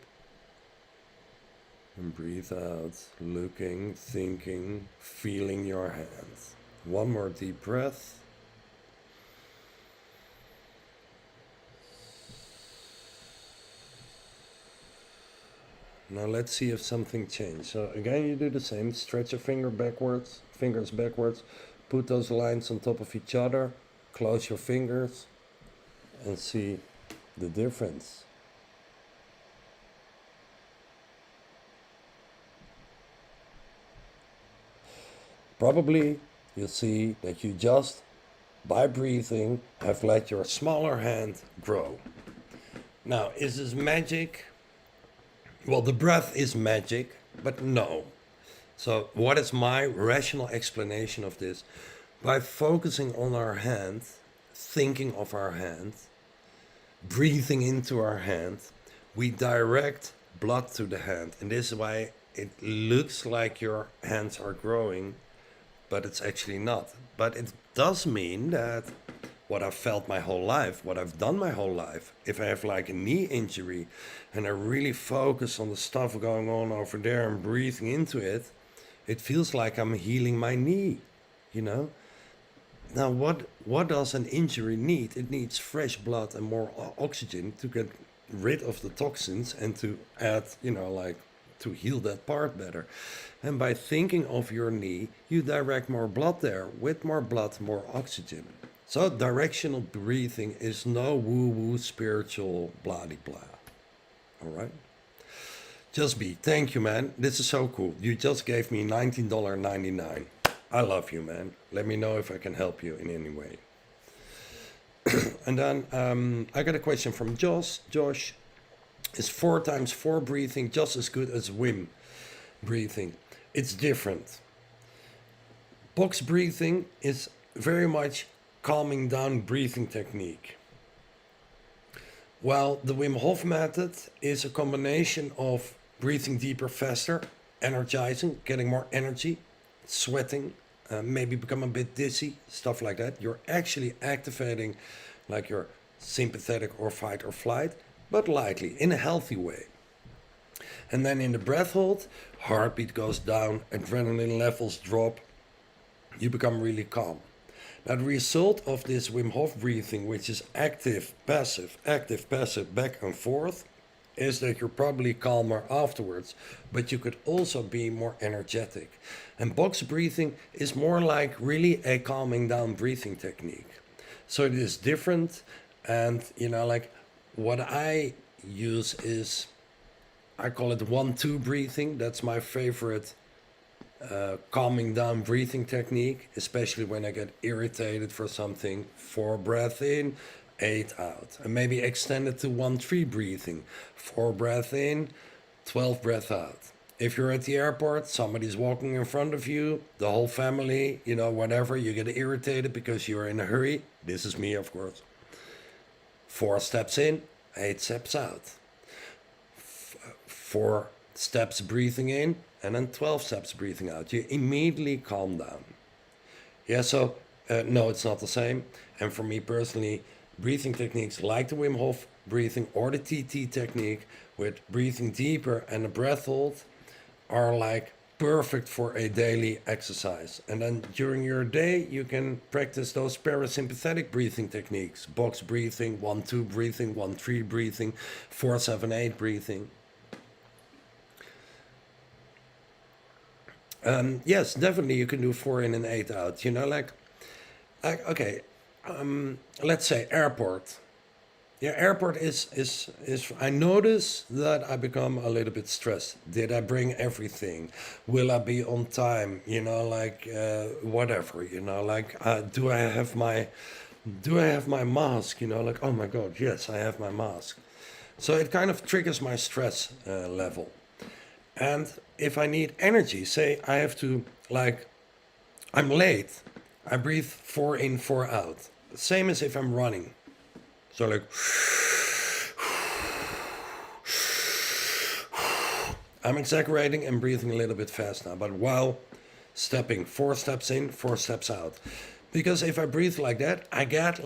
And breathe out, looking, thinking, feeling your hands. 1 more deep breath. Now let's see if something changed. So again, you do the same. Stretch your fingers backwards, put those lines on top of each other, close your fingers, and see the difference. Probably you'll see that you just, by breathing, have let your smaller hand grow. Now, is this magic? Well, the breath is magic, but no. So what is my rational explanation of this? By focusing on our hand, thinking of our hand, breathing into our hand, we direct blood to the hand. And this is why it looks like your hands are growing, but it's actually not. But it does mean that what I've felt my whole life, what I've done my whole life, if I have like a knee injury and I really focus on the stuff going on over there and breathing into it, it feels like I'm healing my knee, you know? Now, what does an injury need? It needs fresh blood and more oxygen to get rid of the toxins and to add, like to heal that part better. And by thinking of your knee, you direct more blood there. With more blood, more oxygen. So directional breathing is no woo-woo spiritual blah-de-blah. All right? Just be. Thank you, man. This is so cool. You just gave me $19.99. I love you, man. Let me know if I can help you in any way. And then I got a question from Josh. Josh, is 4x4 breathing just as good as Wim breathing? It's different. Box breathing is very much calming down breathing technique. While the Wim Hof method is a combination of breathing deeper, faster, energizing, getting more energy, sweating, maybe become a bit dizzy, stuff like that. You're actually activating like your sympathetic or fight or flight, but lightly, in a healthy way. And then in the breath hold, heartbeat goes down, adrenaline levels drop, you become really calm. Now the result of this Wim Hof breathing, which is active, passive, back and forth, is that you're probably calmer afterwards, but you could also be more energetic. And box breathing is more like really a calming down breathing technique. So it is different, and like what I use is, I call it 1-2 breathing. That's my favorite calming down breathing technique, especially when I get irritated for something. 4 breath in, 8 out, and maybe extend it to 1-3 breathing. 4 breath in, 12 breath out. If you're at the airport, somebody's walking in front of you, the whole family, whatever, you get irritated because you're in a hurry. This is me, of course. 4 steps in, 8 steps out. 4 steps breathing in, and then 12 steps breathing out. You immediately calm down. Yeah, so no, it's not the same. And for me personally, breathing techniques like the Wim Hof breathing or the TT technique with breathing deeper and a breath hold are like perfect for a daily exercise. And then during your day, you can practice those parasympathetic breathing techniques. Box breathing, 1-2 breathing, 1-3 breathing, 4-7-8 breathing. Yes, definitely you can do 4 in and 8 out. Okay, let's say airport. Yeah, airport is I notice that I become a little bit stressed. Did I bring everything? Will I be on time? Whatever. Do I have my mask? Oh my God, yes, I have my mask. So it kind of triggers my stress level. And if I need energy, say I have to, I'm late, I breathe 4 in, 4 out. Same as if I'm running. So I'm exaggerating and breathing a little bit fast now, but while stepping 4 steps in, 4 steps out. Because if I breathe like that, I get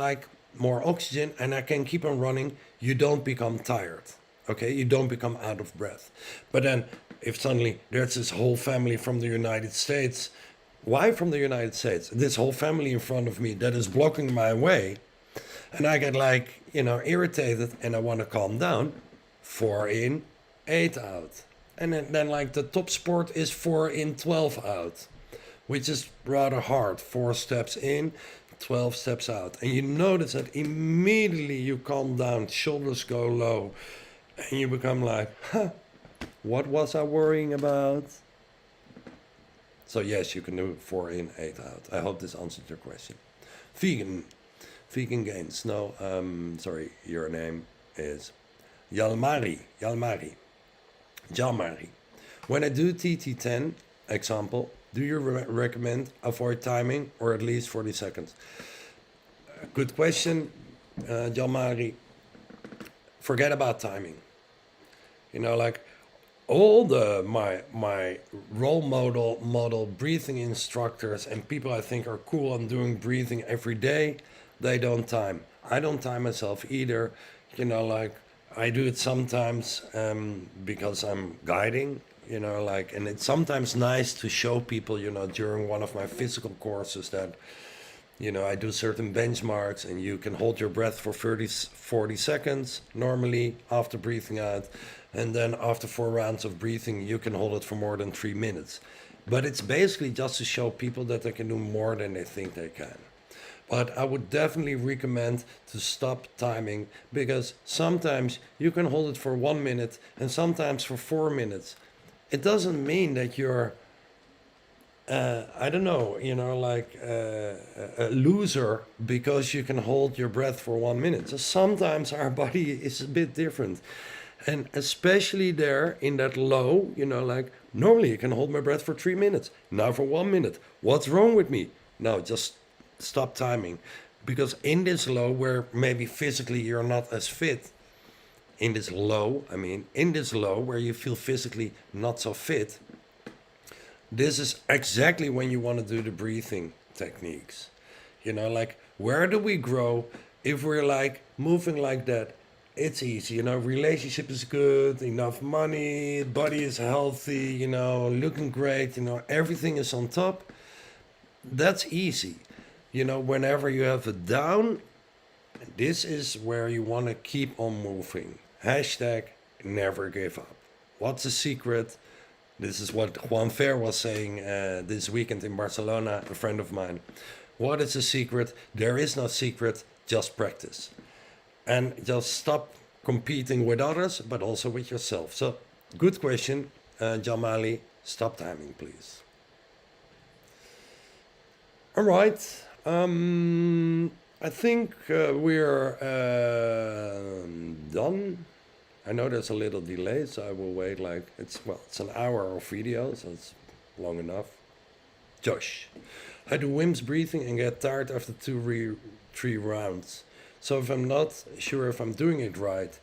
more oxygen and I can keep on running. You don't become tired. Okay, you don't become out of breath. But then if suddenly there's this whole family from the United States, why from the United States? This whole family in front of me that is blocking my way, and I get irritated and I want to calm down. 4 in, 8 out. And then the top sport is 4 in, 12 out, which is rather hard. 4 steps in, 12 steps out. And you notice that immediately you calm down, shoulders go low, and you become what was I worrying about? So yes, you can do 4 in, 8 out. I hope this answered your question. Vegan gains. No, sorry, your name is Jalmari. When I do TT10 example, do you recommend avoid timing or at least 40 seconds? Good question, Jalmari. forget about timing. You know, like all my role model breathing instructors and people I think are cool on doing breathing every day, they don't time. I don't time myself either. You know, like I do it sometimes because I'm guiding. You know, like, and it's sometimes nice to show people, you know, during one of my physical courses that, you know, I do certain benchmarks and you can hold your breath for 40 seconds normally after breathing out. And then after 4 rounds of breathing, you can hold it for more than 3 minutes. But it's basically just to show people that they can do more than they think they can. But I would definitely recommend to stop timing, because sometimes you can hold it for 1 minute and sometimes for 4 minutes. It doesn't mean that you're I don't know, you know, like a loser because you can hold your breath for 1 minute. So sometimes our body is a bit different. And especially there in that low, you know, like normally you can hold my breath for 3 minutes, now for 1 minute. What's wrong with me? No, just stop timing. Because in this low, where maybe physically you're not as fit, in this low where you feel physically not so fit, this is exactly when you want to do the breathing techniques. You know, like where do we grow if we're like moving like that? It's easy, you know, relationship is good, enough money, body is healthy, you know, looking great, you know, everything is on top. That's easy. You know, whenever you have a down, this is where you want to keep on moving. Hashtag never give up. What's the secret? This is what Juan Fer was saying this weekend in Barcelona, a friend of mine. What is the secret? There is no secret, just practice. And just stop competing with others, but also with yourself. So, good question, Jamali. Stop timing, please. All right. I think we're done. I know there's a little delay, so I will wait. Like it's an hour of video, so it's long enough. Josh, I do Wim's breathing and get tired after 3 rounds. So if I'm not sure if I'm doing it right,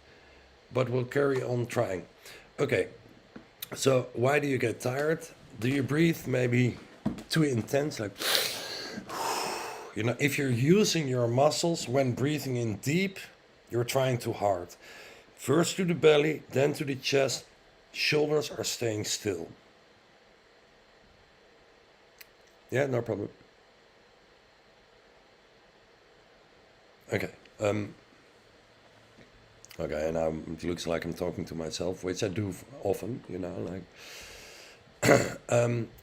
but will carry on trying. Okay, so why do you get tired? Do you breathe maybe too intense, like, you know, if you're using your muscles when breathing in deep, you're trying too hard. First to the belly, then to the chest, shoulders are staying still. Yeah, no problem. Okay. Okay, and now it looks like I'm talking to myself, which I do often, you know, like.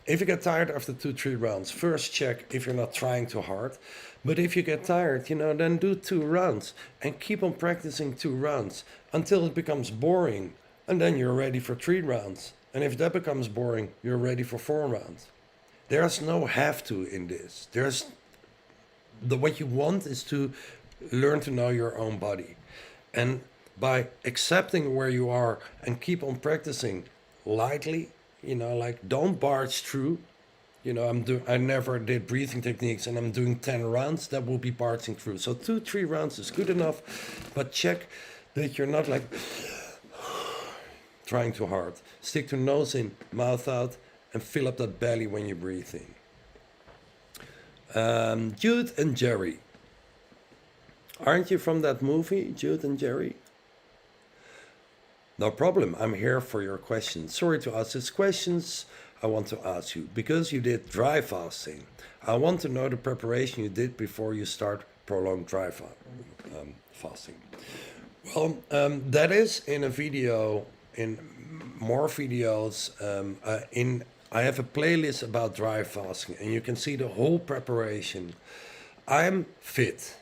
If you get tired after 2-3 rounds, first check if you're not trying too hard. But if you get tired, you know, then do 2 rounds and keep on practicing 2 rounds until it becomes boring. And then you're ready for 3 rounds. And if that becomes boring, you're ready for 4 rounds. There's no have to in this. What you want is to learn to know your own body. And by accepting where you are and keep on practicing lightly, you know, like don't barge through. You know, I never did breathing techniques and I'm doing 10 rounds, that will be barging through. So 2-3 rounds is good enough, but check that you're not like trying too hard. Stick to nose in, mouth out, and fill up that belly when you're breathing. Jude and Jerry. Aren't you from that movie, Jude and Jerry? No problem, I'm here for your questions. Sorry to ask these questions. I want to ask you, because you did dry fasting, I want to know the preparation you did before you start prolonged dry fasting. Well, that is in a video, in more videos. I have a playlist about dry fasting, and you can see the whole preparation. I'm fit.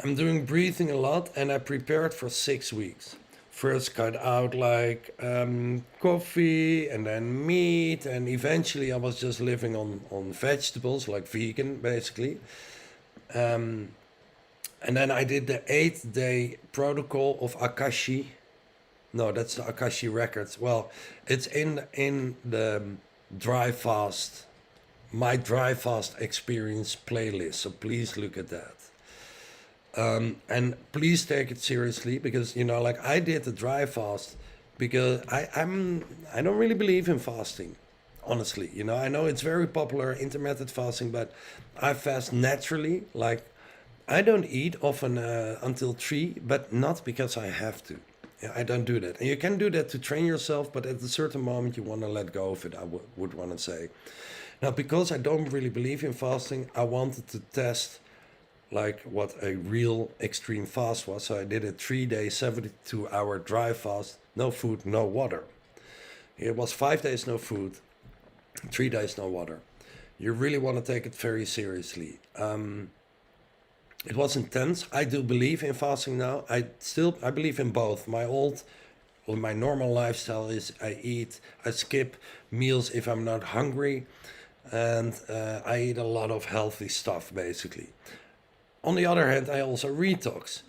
I'm doing breathing a lot, and I prepared for 6 weeks. First cut out like coffee and then meat, and eventually I was just living on vegetables, like vegan basically. And then I did the 8-day protocol of Akashi. No, that's the Akashi records. Well, it's in the dry fast, my dry fast experience playlist. So please look at that. And please take it seriously because like I did the dry fast because I don't really believe in fasting, honestly. I know it's very popular intermittent fasting, but I fast naturally. Like I don't eat often until 3, but not because I have to. Yeah, I don't do that. And you can do that to train yourself, but at a certain moment you want to let go of it, I would want to say. Now, because I don't really believe in fasting, I wanted to test like what a real extreme fast was. So I did a 3-day, 72-hour dry fast, no food, no water. It was 5 days no food, 3 days no water. You really want to take it very seriously. It was intense. I do believe in fasting now. I believe in both. My normal lifestyle is I skip meals if I'm not hungry, and I eat a lot of healthy stuff basically. On the other hand, I also detox.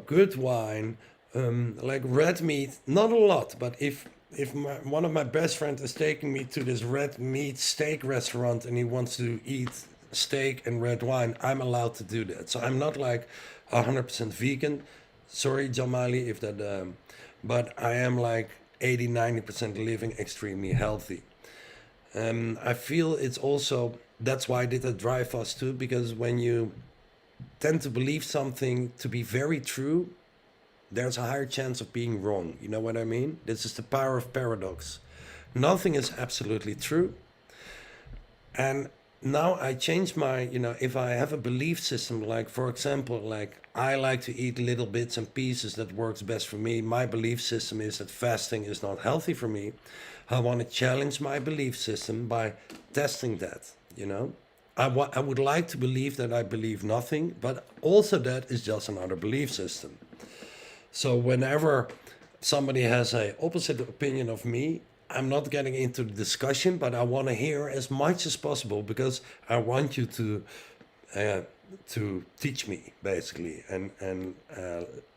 Good wine, like red meat, not a lot, but if one of my best friends is taking me to this red meat steak restaurant and he wants to eat steak and red wine, I'm allowed to do that. So I'm not like 100% vegan. Sorry, Jamali, if that, but I am like 80-90% living extremely healthy. I feel it's also that's why I did a dry fast too, because when you tend to believe something to be very true, there's a higher chance of being wrong. You know what I mean? This is the power of paradox. Nothing is absolutely true. And now I change if I have a belief system, like for example, like I like to eat little bits and pieces that works best for me. My belief system is that fasting is not healthy for me. I want to challenge my belief system by testing that. I would like to believe that I believe nothing, but also that is just another belief system. So whenever somebody has a opposite opinion of me, I'm not getting into the discussion, but I want to hear as much as possible because I want you uh, to teach me basically and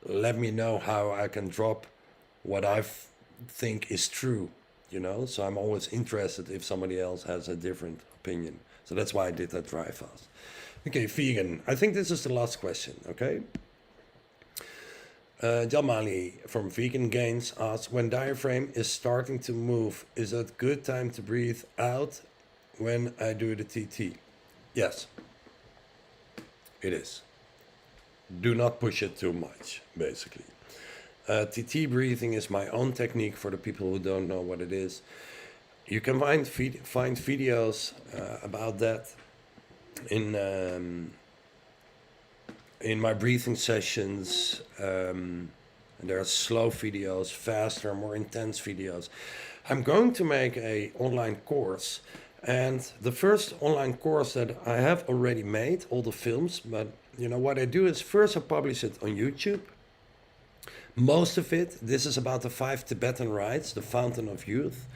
let me know how I can drop what think is true. So I'm always interested if somebody else has a different opinion. So that's why I did that dry fast. Okay, vegan. I think this is the last question. Okay. Jamali from Vegan Gains asks, when diaphragm is starting to move, is that good time to breathe out when I do the TT? Yes, it is. Do not push it too much, basically. TT breathing is my own technique for the people who don't know what it is. You can find videos about that in my breathing sessions. There are slow videos, faster, more intense videos. I'm going to make a online course, and the first online course that I have already made, all the films, but what I do is first I publish it on YouTube. Most of it, this is about the 5 Tibetan Rites, the fountain of youth.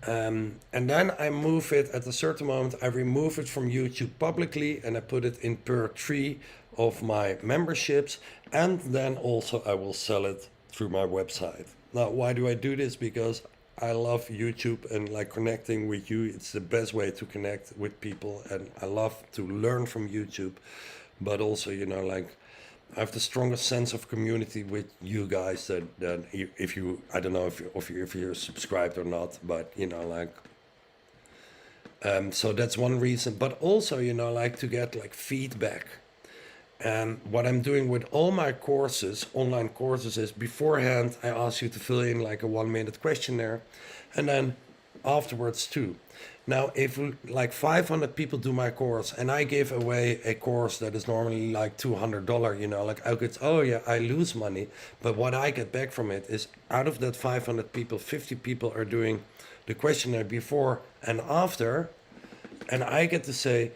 And then I move it at a certain moment, I remove it from YouTube publicly and I put it in per 3 of my memberships. And then also I will sell it through my website. Now, why do I do this? Because I love YouTube and like connecting with you. It's the best way to connect with people. And I love to learn from YouTube. But also, like I have the strongest sense of community with you guys that if you, I don't know if you're subscribed or not, but so that's one reason. But also, like to get like feedback. And what I'm doing with all my courses, online courses, is beforehand I ask you to fill in like a 1-minute questionnaire, and then afterwards too. Now, if like 500 people do my course and I give away a course that is normally like $200, like I lose money. But what I get back from it is out of that 500 people, 50 people are doing the questionnaire before and after. And I get to say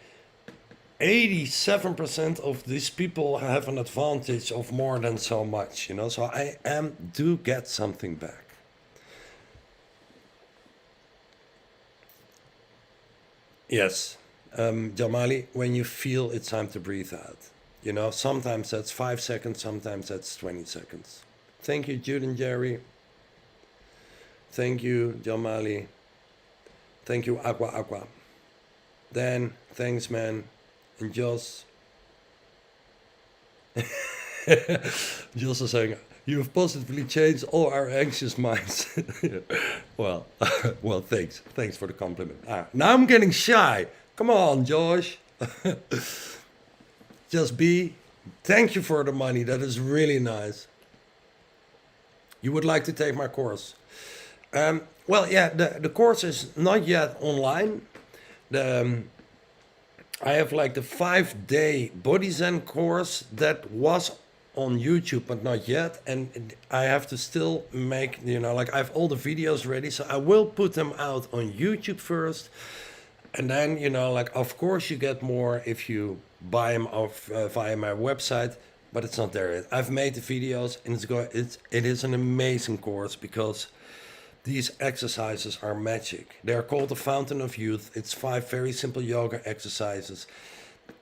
87% of these people have an advantage of more than so much, so I do get something back. Yes, Jamali, when you feel it's time to breathe out. Sometimes that's 5 seconds, sometimes that's 20 seconds. Thank you, Jude and Jerry. Thank you, Jamali. Thank you, Aqua. Dan, thanks, man. And Joss. Just saying, you have positively changed all our anxious minds. Well, well, thanks. Thanks for the compliment. Now I'm getting shy. Come on, Josh. Just be. Thank you for the money. That is really nice. You would like to take my course? Well, yeah, the course is not yet online. The I have like the 5-day body zen course that was on YouTube, but not yet. And I have to still make, like I have all the videos ready. So I will put them out on YouTube first. And then, like, of course, you get more if you buy them off via my website, but it's not there yet. I've made the videos, and it is an amazing course because these exercises are magic. They are called the Fountain of Youth. It's 5 very simple yoga exercises,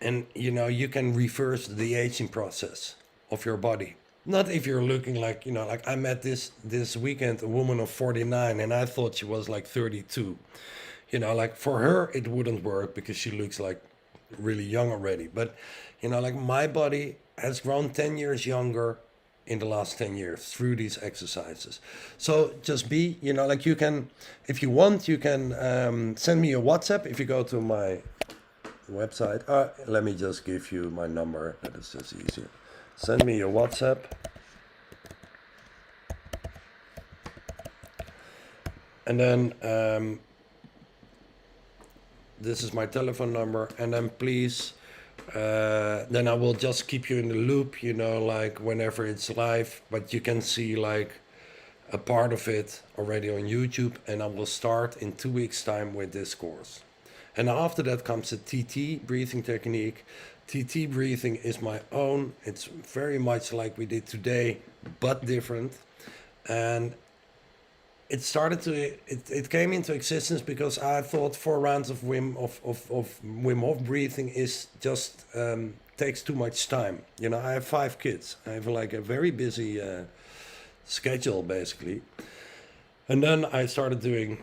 and you can reverse the aging process of your body. Not if you're looking like, like I met this weekend a woman of 49, and I thought she was like 32. Like for her it wouldn't work because she looks like really young already. But like my body has grown 10 years younger in the last 10 years through these exercises. So just be, like you can, if you want, you can send me a WhatsApp if you go to my website. Let me just give you my number. That is just easier. Send me a WhatsApp. And then this is my telephone number, and then please, then I will just keep you in the loop, like whenever it's live, but you can see like a part of it already on YouTube, and I will start in 2 weeks time with this course. And after that comes the TT breathing technique. TT breathing is my own. It's very much like we did today, but different. And it came into existence because I thought 4 rounds of Wim Hof breathing is just takes too much time. I have 5 kids. I have like a very busy schedule basically, and then I started doing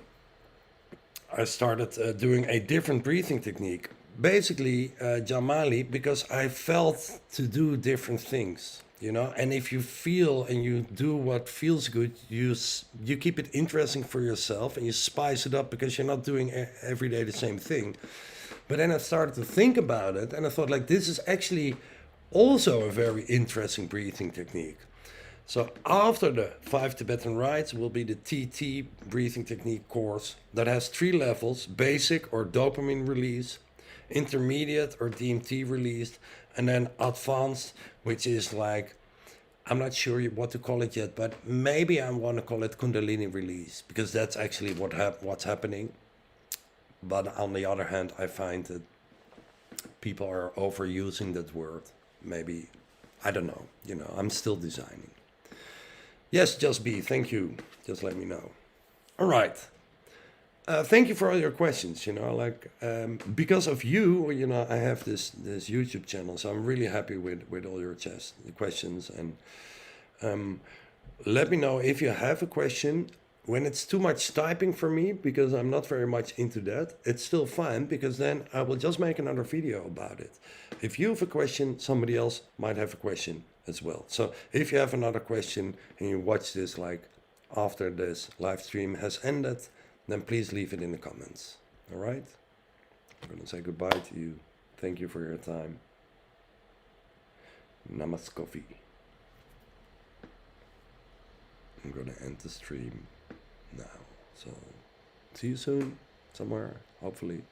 a different breathing technique, basically Jamali, because I felt to do different things. And if you feel and you do what feels good, you keep it interesting for yourself and you spice it up because you're not doing every day the same thing. But then I started to think about it, and I thought like this is actually also a very interesting breathing technique. So after the 5 Tibetan Rites will be the TT breathing technique course that has 3 levels: basic or dopamine release, intermediate or DMT released, and then advanced, which is like, I'm not sure what to call it yet, but maybe I want to call it Kundalini release, because that's actually what's happening. But on the other hand, I find that people are overusing that word. Maybe, I don't know, I'm still designing. Yes, Just Be, thank you. Just let me know. All right. Thank you for all your questions. Because of you, I have this YouTube channel, so I'm really happy with all your questions. And let me know if you have a question. When it's too much typing for me, because I'm not very much into that, it's still fine, because then I will just make another video about it. If you have a question, somebody else might have a question as well. So if you have another question and you watch this like after this live stream has ended, then please leave it in the comments. All right? I'm going to say goodbye to you. Thank you for your time. Namaskofi. I'm going to end the stream now. So see you soon, somewhere, hopefully.